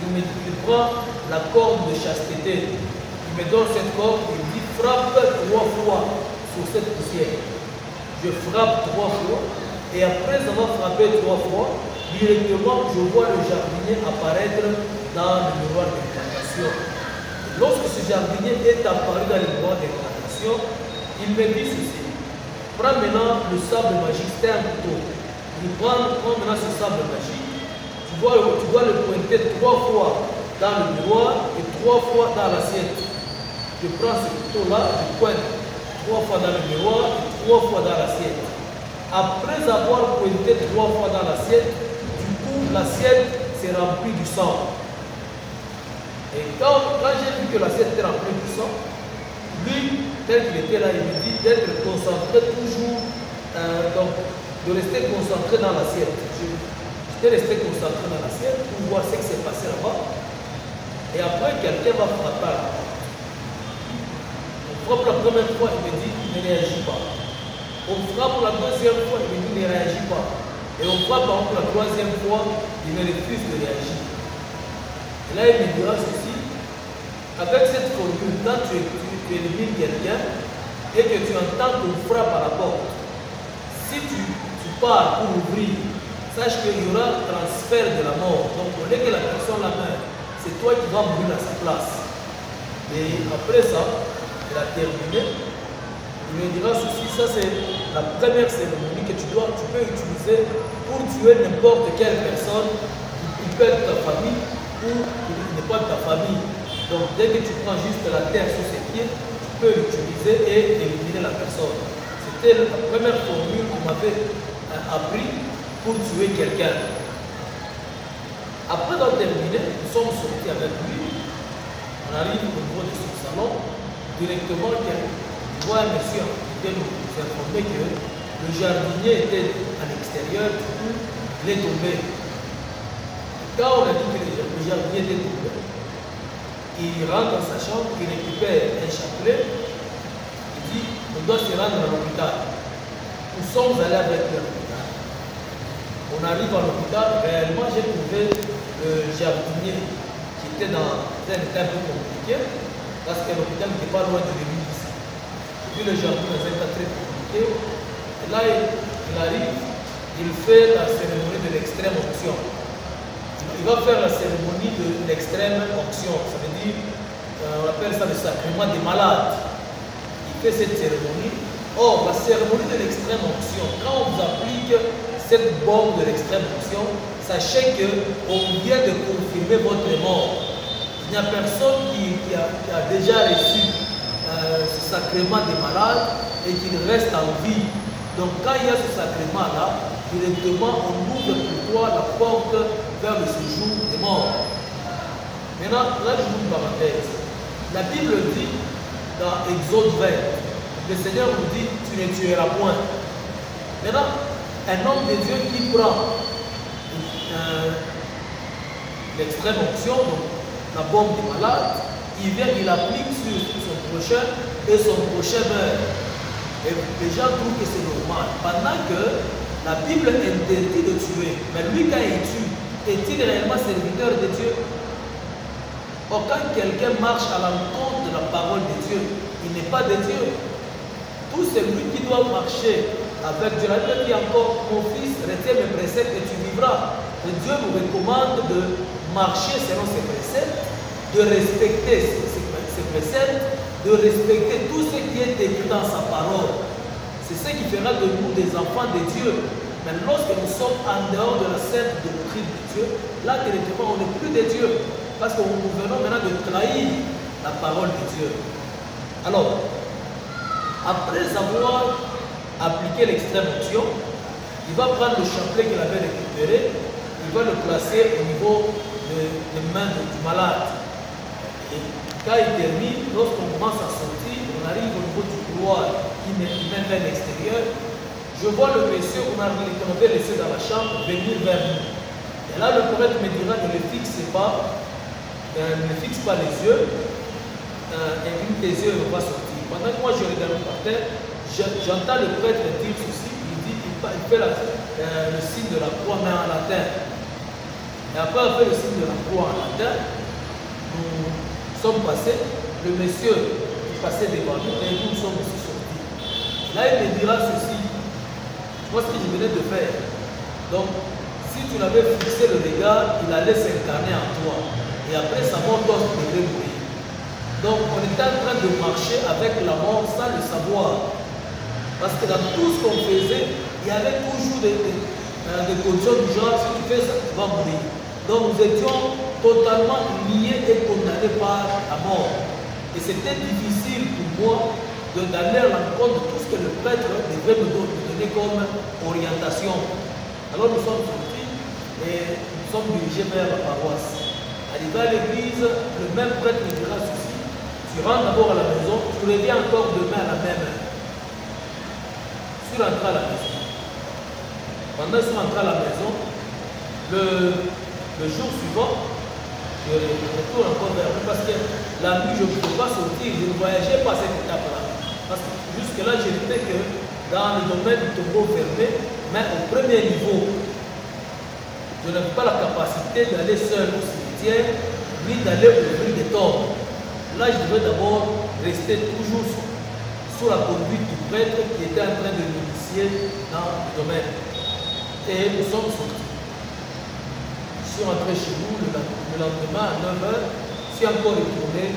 il prend la corde de chasteté, il me donne cette corde, il dit frappe 3 fois sur cette poussière. Je frappe 3 fois et après avoir frappé 3 fois, directement je vois le jardinier apparaître dans le miroir d'incantation. Lorsque ce jardinier est apparu dans le miroir d'incantation, il me dit ceci: prends maintenant le sable magique, c'est un couteau. Il prend maintenant ce sable magique, tu dois le pointer 3 fois dans le miroir et 3 fois dans l'assiette. Je prends ce couteau-là, je pointe 3 fois dans le miroir et 3 fois dans l'assiette. Après avoir pointé 3 fois dans l'assiette, du coup, l'assiette s'est remplie du sang. Et quand j'ai vu que l'assiette était remplie du sang, lui, tel qu'il était là, il me dit d'être concentré toujours, de rester concentré dans l'assiette. J'étais resté concentré dans l'assiette pour voir ce qui s'est passé là-bas. Et après, quelqu'un va frapper à la porte. On frappe la première fois, il me dit ne réagis pas. On frappe la deuxième fois, il me dit ne réagis pas. Et on frappe par exemple la troisième fois, il me refuse de réagir. Et là, il me dira ceci: avec cette formule, quand tu élimines quelqu'un et que tu entends qu'on frappe à la porte, si tu pars pour ouvrir, sache qu'il y aura un transfert de la mort. Donc, au lieu que la personne la meurt, c'est toi qui vas mourir à sa place. Et après ça, il a terminé. Il me dira ceci: ça c'est la première cérémonie que tu peux utiliser pour tuer n'importe quelle personne. Il peut être ta famille ou il n'est pas de ta famille. Donc, dès que tu prends juste la terre sous ses pieds, tu peux l'utiliser et éliminer la personne. C'était la première formule qu'on m'avait appris pour tuer quelqu'un. Après avoir terminé, nous sommes sortis avec lui. On arrive au niveau de son salon. Directement, on voit un monsieur qui nous informait que le jardinier était à l'extérieur, du coup, il est tombé. Quand on a dit que le jardinier était tombé, il rentre dans sa chambre, il récupère un chapelet, il dit on doit se rendre à l'hôpital. Nous sommes allés avec lui à l'hôpital. On arrive à l'hôpital, réellement j'ai trouvé le jardinier qui était dans un état un peu compliqué, parce que l'hôpital n'était pas loin de l'église. Puis le jardinier dans un état très compliqué. Et là, il arrive, il fait la cérémonie de l'extrême onction. Il va faire la cérémonie de l'extrême onction. Ça veut dire, on appelle ça le sacrement des malades. Il fait cette cérémonie. Or, la cérémonie de l'extrême onction, quand on vous applique cette bombe de l'extrême onction, sachez qu'on vient de confirmer votre mort. Il n'y a personne qui a déjà reçu ce sacrement des malades et qui reste en vie. Donc, quand il y a ce sacrement-là, directement, on ouvre pour toi la porte vers le séjour des morts. Maintenant, là, je vous une parenthèse. La Bible dit, dans Exode 20, le Seigneur nous dit, tu ne tueras point. Maintenant, un homme de Dieu qui prend l'extrême onction, donc la bombe du malade, il vient, il applique sur son prochain et son prochain meurt. Et les gens trouvent que c'est normal. Pendant que la Bible interdit de tuer. Mais lui, quand il tue, est-il réellement serviteur de Dieu? Or, quand quelqu'un marche à l'encontre de la parole de Dieu, il n'est pas de Dieu. Tout celui qui doit marcher avec Dieu, la Bible dit encore, mon fils, retiens mes préceptes et tu vivras. Et Dieu nous recommande de marcher selon ses préceptes, de respecter ses préceptes, de respecter tout ce qui est écrit dans sa parole. C'est ce qui fera de nous des enfants de Dieu. Mais lorsque nous sommes en dehors de la sainte doctrine de Dieu, là, directement, on n'est plus de Dieu. Parce que nous venons maintenant de trahir la parole de Dieu. Alors, après avoir appliqué l'extrême onction, il va prendre le chapelet qu'il avait récupéré, il va le placer au niveau des mains du malade. Et quand il termine, lorsqu'on commence à sortir, on arrive au niveau du couloir qui mène vers l'extérieur. Je vois le monsieur qu'on avait laissé dans la chambre venir vers nous. Et là, le prêtre me dira ne le fixe pas, ne fixe pas les yeux, et une tes yeux va sortir. Pendant que moi je regarde par terre, j'entends le prêtre dire ceci, il fait le signe de la croix, mais en latin. Et après avoir fait le signe de la croix en latin, nous sommes passés, le monsieur est passé devant nous et nous sommes aussi sortis. Là, il me dira ceci, moi ce que je venais de faire. Donc, si tu l'avais fixé le regard, il allait s'incarner en toi. Et après sa mort, toi, tu devrais mourir. Donc, on était en train de marcher avec la mort sans le savoir. Parce que dans tout ce qu'on faisait, il y avait toujours des conditions du genre, si tu fais ça, tu vas mourir. Donc, nous étions totalement liés et condamnés par la mort. Et c'était difficile pour moi d'aller à l'encontre de tout ce que le prêtre devait me donner comme orientation. Alors, nous sommes sortis et nous sommes dirigés vers la paroisse. Arrivé à l'église, le même prêtre me dira ceci. Tu rentres d'abord à la maison, tu reviens encore demain à la même heure. Je suis rentré à la maison. Pendant que je suis rentré à la maison, le jour suivant, je retourne encore vers vous parce que la nuit, je ne pouvais pas sortir, je ne voyageais pas à cette étape-là. Parce que jusque-là, je n'étais que dans le domaine du tombeau fermé, mais au premier niveau. Je n'avais pas la capacité d'aller seul au cimetière, ni d'aller ouvrir des tombes. Là, je devais d'abord rester toujours sous la conduite du prêtre qui était en train de m'initier dans le domaine. Et nous sommes sortis. Je suis rentré chez nous le lendemain à 9 h. Je suis encore retourné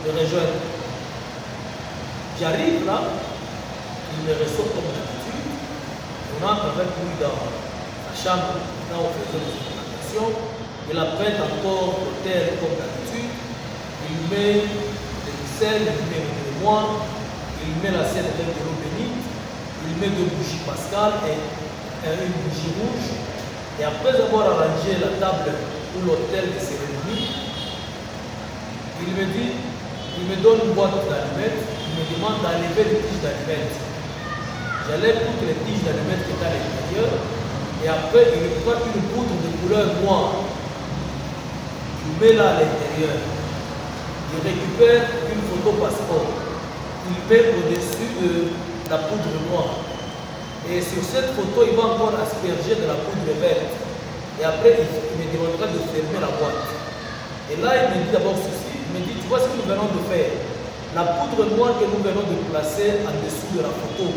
le rejoindre. J'arrive là, il me reçoit comme d'habitude. On entre avec lui dans sa chambre, là où on faisait les implantations. Il apprête encore l'hôtel comme d'habitude. Il met des ficelles, il met le témoin, il met la scène de l'eau bénite, il met deux bougies pascales et une bougie rouge. Et après avoir arrangé la table pour l'hôtel de cérémonie, il me dit, il me donne une boîte d'allumettes, il me demande d'enlever les tiges d'allumettes. J'enlève toutes les tiges d'allumettes qui étaient à l'intérieur et après il prend une poudre de couleur noire. Il met là à l'intérieur. Il récupère une photo passeport. Il met au-dessus de la poudre noire. Et sur cette photo, il va encore asperger de la poudre verte. Et après, il me demandera de fermer la boîte. Et là, il me dit d'abord ceci. Il me dit, tu vois ce que nous venons de faire. La poudre noire que nous venons de placer en dessous de la photo.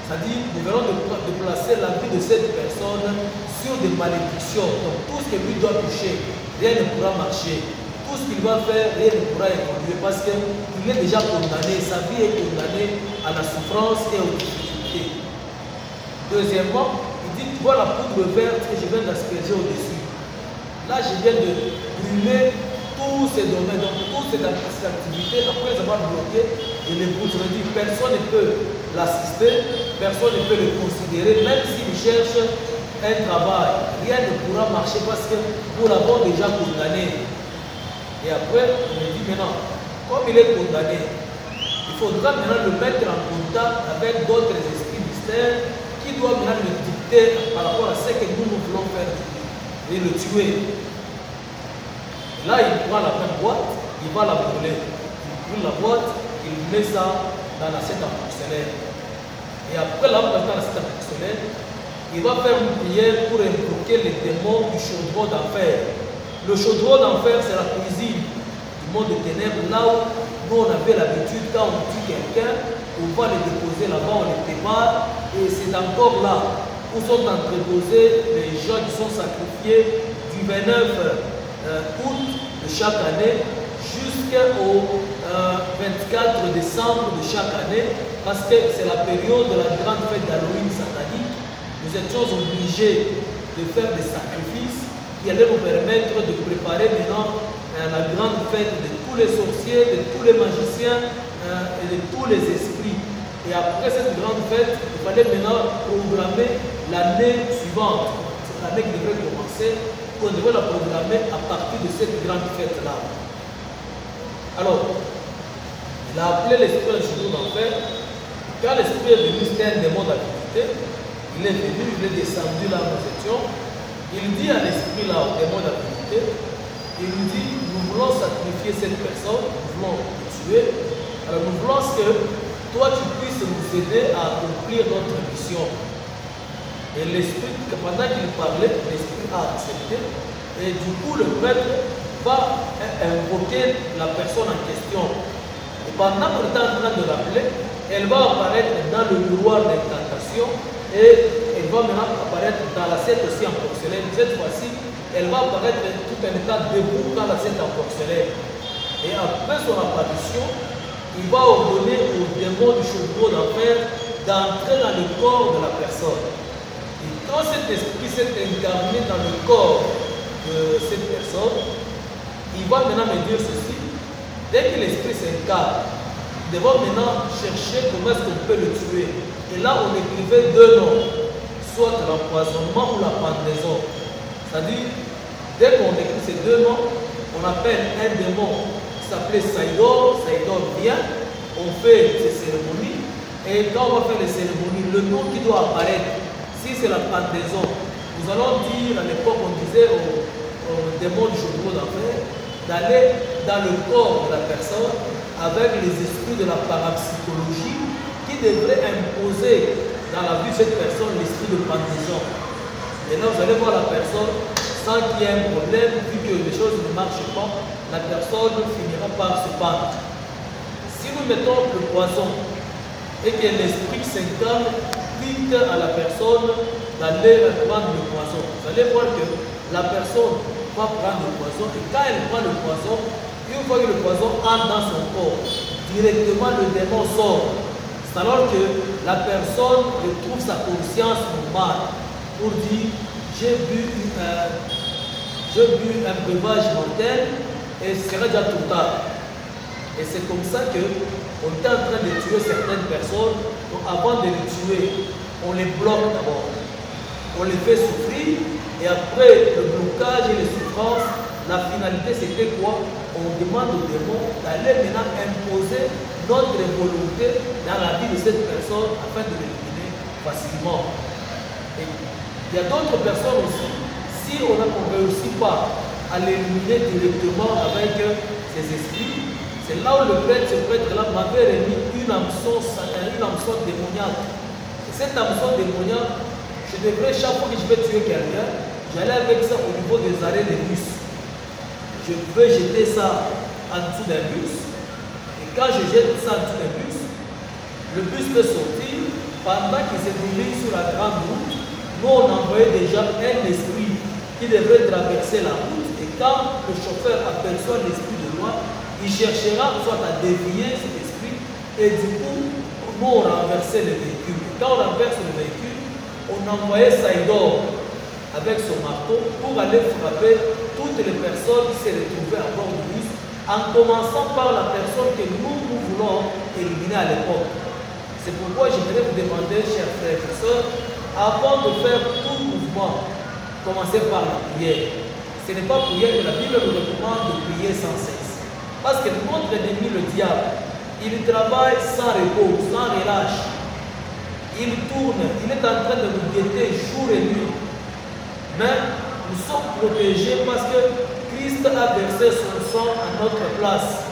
C'est-à-dire, nous venons de placer la vie de cette personne sur des malédictions. Donc, tout ce que lui doit toucher, rien ne pourra marcher. Tout ce qu'il va faire, rien ne pourra évoluer parce qu'il est déjà condamné, sa vie est condamnée à la souffrance et aux difficultés. Deuxièmement, il dit, tu vois la poudre verte que je viens d'asperger au-dessus. Là, je viens de brûler tous ces domaines, donc toutes ces activités, après avoir bloqué, je les brûle. Je veux dire, personne ne peut l'assister, personne ne peut le considérer, même s'il cherche un travail, rien ne pourra marcher parce que nous l'avons déjà condamné. Et après, on me dit maintenant, comme il est condamné, il faudra maintenant le mettre en contact avec d'autres esprits mystères qui doivent maintenant le dicter par rapport à ce que nous voulons faire et le tuer. Et là, il prend la même boîte, il va la brûler. Il brûle la boîte, il met ça dans l'assiette en porcelaine. Et après l'avoir dans l'assiette en porcelaine, il va faire une prière pour invoquer les démons du chaudron d'enfer. Le chaudron d'enfer, c'est la cuisine du monde des ténèbres, là où nous on avait l'habitude, quand on tue quelqu'un, on va le déposer là-bas, on le prépare, et c'est encore là. où sont entreposés les gens qui sont sacrifiés du 29 août de chaque année jusqu'au 24 décembre de chaque année, parce que c'est la période de la grande fête d'Halloween satanique. Nous étions obligés de faire des sacrifices qui allaient nous permettre de préparer maintenant la grande fête de tous les sorciers, de tous les magiciens et de tous les esprits. Et après cette grande fête, il fallait maintenant programmer l'année suivante, l'année qui devrait commencer, on devait la programmer à partir de cette grande fête-là. Alors, il a appelé l'esprit un jour d'enfer. Quand l'esprit est venu, c'était un démon d'activité. Il est venu, il est descendu là où nous étions. Il dit à l'esprit là, au démon d'activité, il lui dit, nous voulons sacrifier cette personne, nous voulons le tuer. Alors nous voulons que toi tu puisses nous aider à accomplir notre mission. Et l'esprit, pendant qu'il parlait, l'esprit a accepté. Et du coup, le prêtre va invoquer la personne en question. Et pendant qu'on est en train de l'appeler, elle va apparaître dans le miroir d'incantation et elle va maintenant apparaître dans l'assiette aussi en porcelaine. Cette fois-ci, elle va apparaître tout en état debout dans l'assiette en porcelaine. Et après son apparition, il va ordonner au démon du chevreau d'enfer d'entrer dans le corps de la personne. Et quand cet esprit s'est incarné dans le corps de cette personne, il va maintenant me dire ceci. Dès que l'esprit s'incarne, nous devons maintenant chercher comment est-ce qu'on peut le tuer. Et là, on écrivait deux noms, soit l'empoisonnement ou la pendaison. C'est-à-dire, dès qu'on écrit ces deux noms, on appelle un démon qui s'appelait Saïdor. Saïdor vient, on fait ces cérémonies. Et quand on va faire les cérémonies, le nom qui doit apparaître, si c'est la pendaison, nous allons dire, à l'époque, on disait au démon du chevreau d'enfer d'aller dans le corps de la personne avec les esprits de la parapsychologie qui devraient imposer dans la vie de cette personne l'esprit de pendaison. Et là, vous allez voir la personne sans qu'il y ait un problème, vu que les choses ne marchent pas, la personne finira par se pendre. Si nous mettons le poison et que l'esprit s'incarne, dites à la personne d'aller prendre le poison. Vous allez voir que la personne va prendre le poison et quand elle prend le poison, une fois que le poison entre dans son corps, directement le démon sort. C'est alors que la personne retrouve sa conscience normale pour dire j'ai bu un breuvage mortel et ce sera déjà trop tard. Et c'est comme ça qu'on est en train de tuer certaines personnes. Donc avant de les tuer, on les bloque d'abord. On les fait souffrir et après le blocage et les souffrances, la finalité c'était quoi? On demande au démon d'aller maintenant imposer notre volonté dans la vie de cette personne afin de l'éliminer facilement. Et il y a d'autres personnes aussi, si on ne réussit pas à l'éliminer directement avec ces esprits, c'est là où le prêtre, ce prêtre-là m'avait remis une hameçon démoniaque. Et cette hameçon démoniaque, je devrais, chaque fois que je vais tuer quelqu'un, j'allais avec ça au niveau des arrêts de bus. Je peux jeter ça en dessous d'un bus. Et quand je jette ça en dessous d'un bus, le bus peut sortir. Pendant qu'il se dirige sur la grande route, nous on envoyait déjà un esprit qui devrait traverser la route. Et quand le chauffeur aperçoit l'esprit de loi, il cherchera soit à dévier cet esprit. Et du coup, nous on renversait le véhicule. Et quand on renverse le véhicule, on envoyait Saïdor avec son marteau pour aller frapper toutes les personnes qui se retrouvaient à bord du bus, en commençant par la personne que nous voulons éliminer à l'époque. C'est pourquoi je voudrais vous demander, chers frères et sœurs, avant de faire tout mouvement, commencez par la prière. Ce n'est pas prière que la Bible nous recommande de prier sans cesse. Parce que notre ennemi, le diable, il travaille sans repos, sans relâche. Il tourne, il est en train de nous guetter jour et nuit. Mais nous sommes protégés parce que Christ a versé son sang à notre place.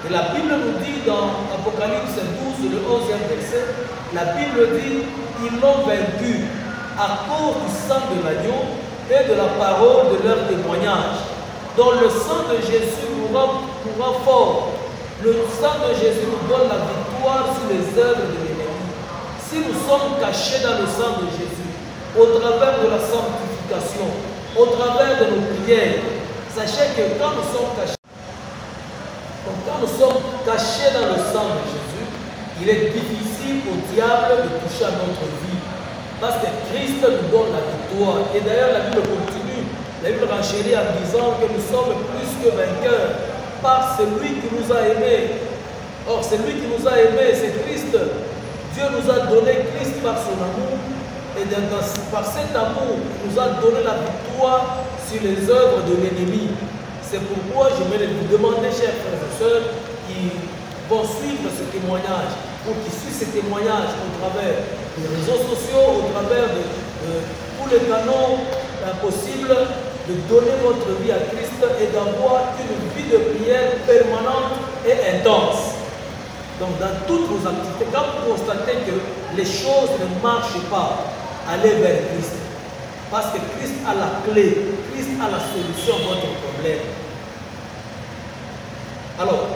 Et la Bible nous dit dans Apocalypse 12, le 11e verset, la Bible dit ils l'ont vaincu à cause du sang de l'agneau et de la parole de leur témoignage. Donc le sang de Jésus nous rend fort. Le sang de Jésus nous donne la victoire sur les œuvres de l'ennemi. Si nous sommes cachés dans le sang de Jésus, au travers de la sanctification, au travers de nos prières. Sachez que quand nous sommes cachés, dans le sang de Jésus, il est difficile au diable de toucher à notre vie. Parce que Christ nous donne la victoire. Et d'ailleurs, la Bible continue. La Bible renchérit en disant que nous sommes plus que vainqueurs par celui qui nous a aimés. Or, celui qui nous a aimés, c'est Christ. Dieu nous a donné Christ par son amour. Et par cet amour, il nous a donné la victoire sur les œuvres de l'ennemi. C'est pourquoi je vais vous demander, chers frères et sœurs, qui vont suivre ce témoignage, ou qui suivent ce témoignage au travers des réseaux sociaux, au travers de tous les canaux possibles, de donner votre vie à Christ et d'avoir une vie de prière permanente et intense. Donc dans toutes vos activités, quand vous constatez que les choses ne marchent pas, allez vers Christ. Parce que Christ a la clé, Christ a la solution à votre problème. Alors,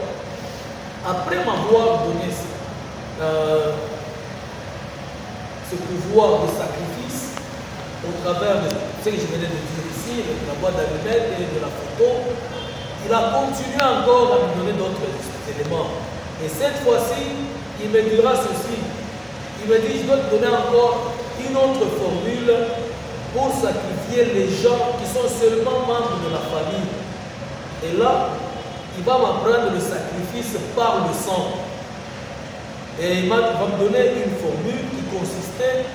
après m'avoir donné ce pouvoir de sacrifice, au travers de ce que je venais de dire ici, de la boîte d'allumettes et de la photo, il a continué encore à me donner d'autres éléments. Et cette fois-ci, il me dira ceci. Il me dit, je dois te donner encore une autre formule pour sacrifier les gens qui sont seulement membres de la famille. Et là, il va m'apprendre le sacrifice par le sang. Et il va me donner une formule qui consistait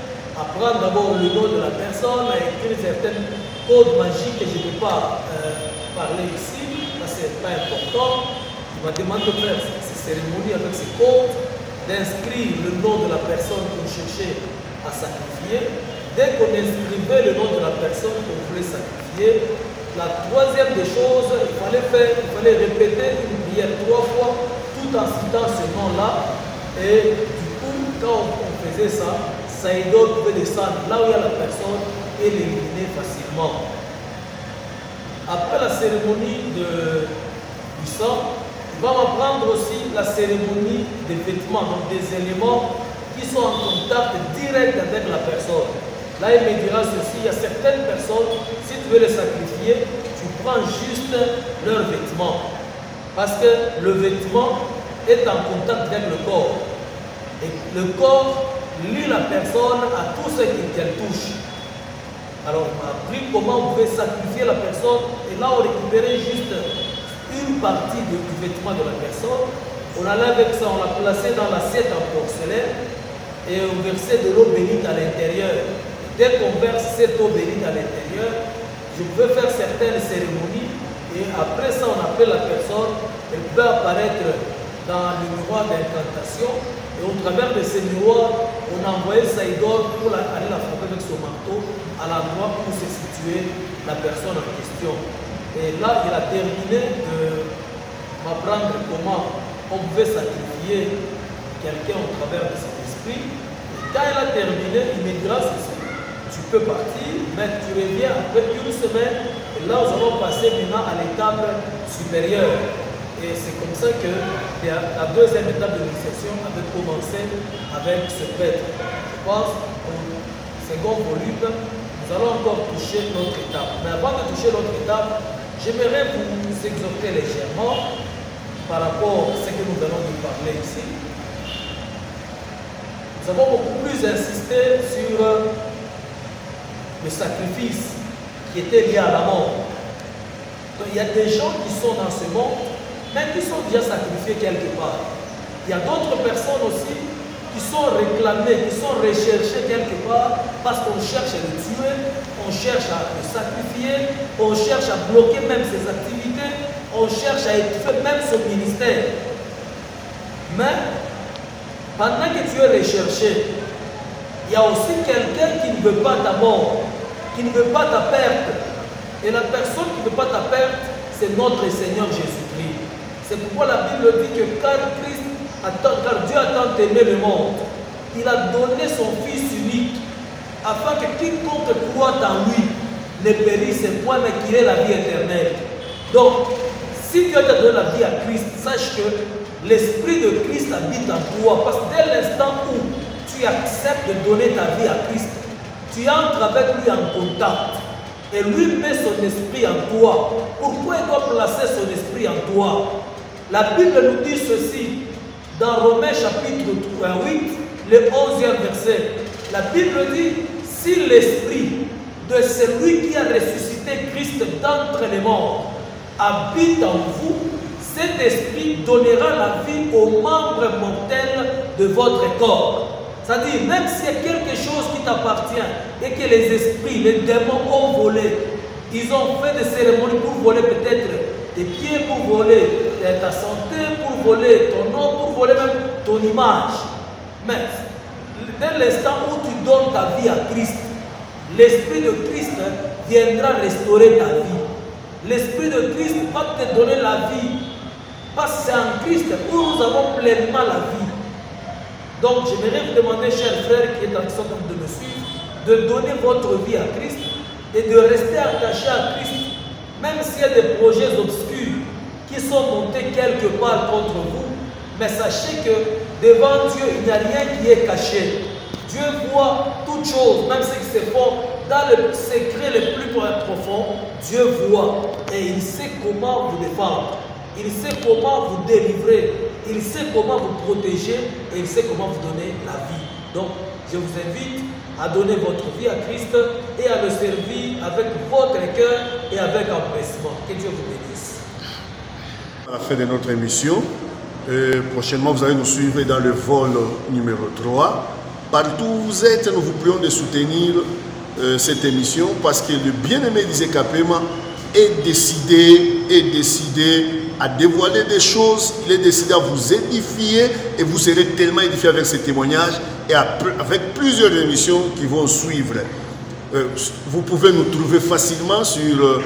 à prendre d'abord le nom de la personne, à écrire certaines codes magiques que je ne peux pas parler ici, ça c'est pas important. Il m'a demandé de faire ces cérémonies avec ces codes, d'inscrire le nom de la personne qu'on cherchait à sacrifier. Dès qu'on inscrivait le nom de la personne qu'on voulait sacrifier, la troisième des choses, il fallait répéter une prière 3 fois, tout en citant ce nom-là. Et du coup, quand on faisait ça, Saïdor pouvait descendre là où il y a la personne et l'éliminer facilement. Après la cérémonie du sang, il va m'apprendre aussi la cérémonie des vêtements, donc des éléments qui sont en contact direct avec la personne. Là, il me dira ceci, il y a certaines personnes, si tu veux les sacrifier, tu prends juste leurs vêtements. Parce que le vêtement est en contact avec le corps. Et le corps lie la personne à tout ce qu'elle touche. Alors, on m'a appris comment on pouvait sacrifier la personne. Et là, on récupérait juste une partie du vêtement de la personne. On allait avec ça, on l'a placé dans l'assiette en porcelaine et on versait de l'eau bénite à l'intérieur. Dès qu'on verse cette eau bénite à l'intérieur, je pouvais faire certaines cérémonies et après ça, on appelait la personne, elle pouvait apparaître dans le miroir d'incantation et au travers de ces miroirs, on envoyait Saïdor pour aller la frapper avec son marteau à l'endroit où se situait la personne en question. Et là, il a terminé de m'apprendre comment on pouvait sacrifier quelqu'un au travers de cet esprit. Et quand il a terminé, il me dira ceci. Tu peux partir, mais tu reviens après une semaine. Et là, nous allons passer maintenant à l'étape supérieure. Et c'est comme ça que la deuxième étape de l'initiation avait commencé avec ce prêtre. Je pense qu'au second volume, nous allons encore toucher l'autre étape. Mais avant de toucher l'autre étape, j'aimerais vous exhorter légèrement par rapport à ce que nous venons de parler ici. Nous avons beaucoup plus insisté sur le sacrifice qui était lié à la mort. Donc, il y a des gens qui sont dans ce monde, mais qui sont déjà sacrifiés quelque part. Il y a d'autres personnes aussi qui sont réclamées, qui sont recherchées quelque part parce qu'on cherche à le tuer, on cherche à le sacrifier, on cherche à bloquer même ses activités, on cherche à étouffer même son ministère. Mais pendant que tu es recherché, il y a aussi quelqu'un qui ne veut pas ta mort, qui ne veut pas ta perte. Et la personne qui ne veut pas ta perte, c'est notre Seigneur Jésus-Christ. C'est pourquoi la Bible dit que car Dieu a tant aimé le monde, il a donné son Fils unique, afin que quiconque croit en lui ne périsse point, mais qu'il ait la vie éternelle. Donc, si Dieu t'a donné la vie à Christ, sache que l'Esprit de Christ habite en toi. Parce que dès l'instant où tu acceptes de donner ta vie à Christ, tu entres avec lui en contact et lui met son esprit en toi. Pourquoi il doit placer son esprit en toi? La Bible nous dit ceci dans Romains chapitre 8, le 11e verset. La Bible dit, si l'esprit de celui qui a ressuscité Christ d'entre les morts habite en vous, cet esprit donnera la vie aux membres mortels de votre corps. C'est-à-dire, même s'il y a quelque chose qui t'appartient et que les esprits, les démons ont volé, ils ont fait des cérémonies pour voler peut-être tes pieds, pour voler ta santé, pour voler ton nom, pour voler même ton image. Mais, dès l'instant où tu donnes ta vie à Christ, l'Esprit de Christ viendra restaurer ta vie. L'Esprit de Christ va te donner la vie. Parce que c'est en Christ où nous avons pleinement la vie. Donc, j'aimerais vous demander, chers frères qui est en train de me suivre, de donner votre vie à Christ et de rester attaché à Christ, même s'il y a des projets obscurs qui sont montés quelque part contre vous. Mais sachez que devant Dieu, il n'y a rien qui est caché. Dieu voit toutes choses, même ce qui se font dans le secret le plus profond. Dieu voit et il sait comment vous défendre. Il sait comment vous délivrer. Il sait comment vous protéger et il sait comment vous donner la vie. Donc, je vous invite à donner votre vie à Christ et à le servir avec votre cœur et avec empressement. Que Dieu vous bénisse. À la fin de notre émission, prochainement vous allez nous suivre dans le vol numéro 3. Partout où vous êtes, nous vous prions de soutenir cette émission parce que le bien-aimé d'Isaac Kapema est décidé à dévoiler des choses, il est décidé à vous édifier et vous serez tellement édifié avec ces témoignages et avec plusieurs émissions qui vont suivre. Vous pouvez nous trouver facilement sur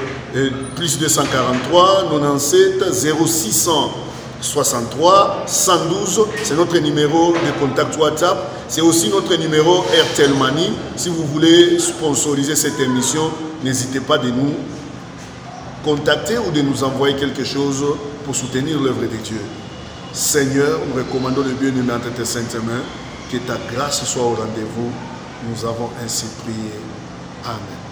plus 243 97 0663 112, c'est notre numéro de contact WhatsApp, c'est aussi notre numéro Airtel Money. Si vous voulez sponsoriser cette émission, n'hésitez pas de nous contacter ou de nous envoyer quelque chose pour soutenir l'œuvre de Dieu. Seigneur, nous recommandons le bien-aimé entre tes saintes mains, que ta grâce soit au rendez-vous. Nous avons ainsi prié. Amen.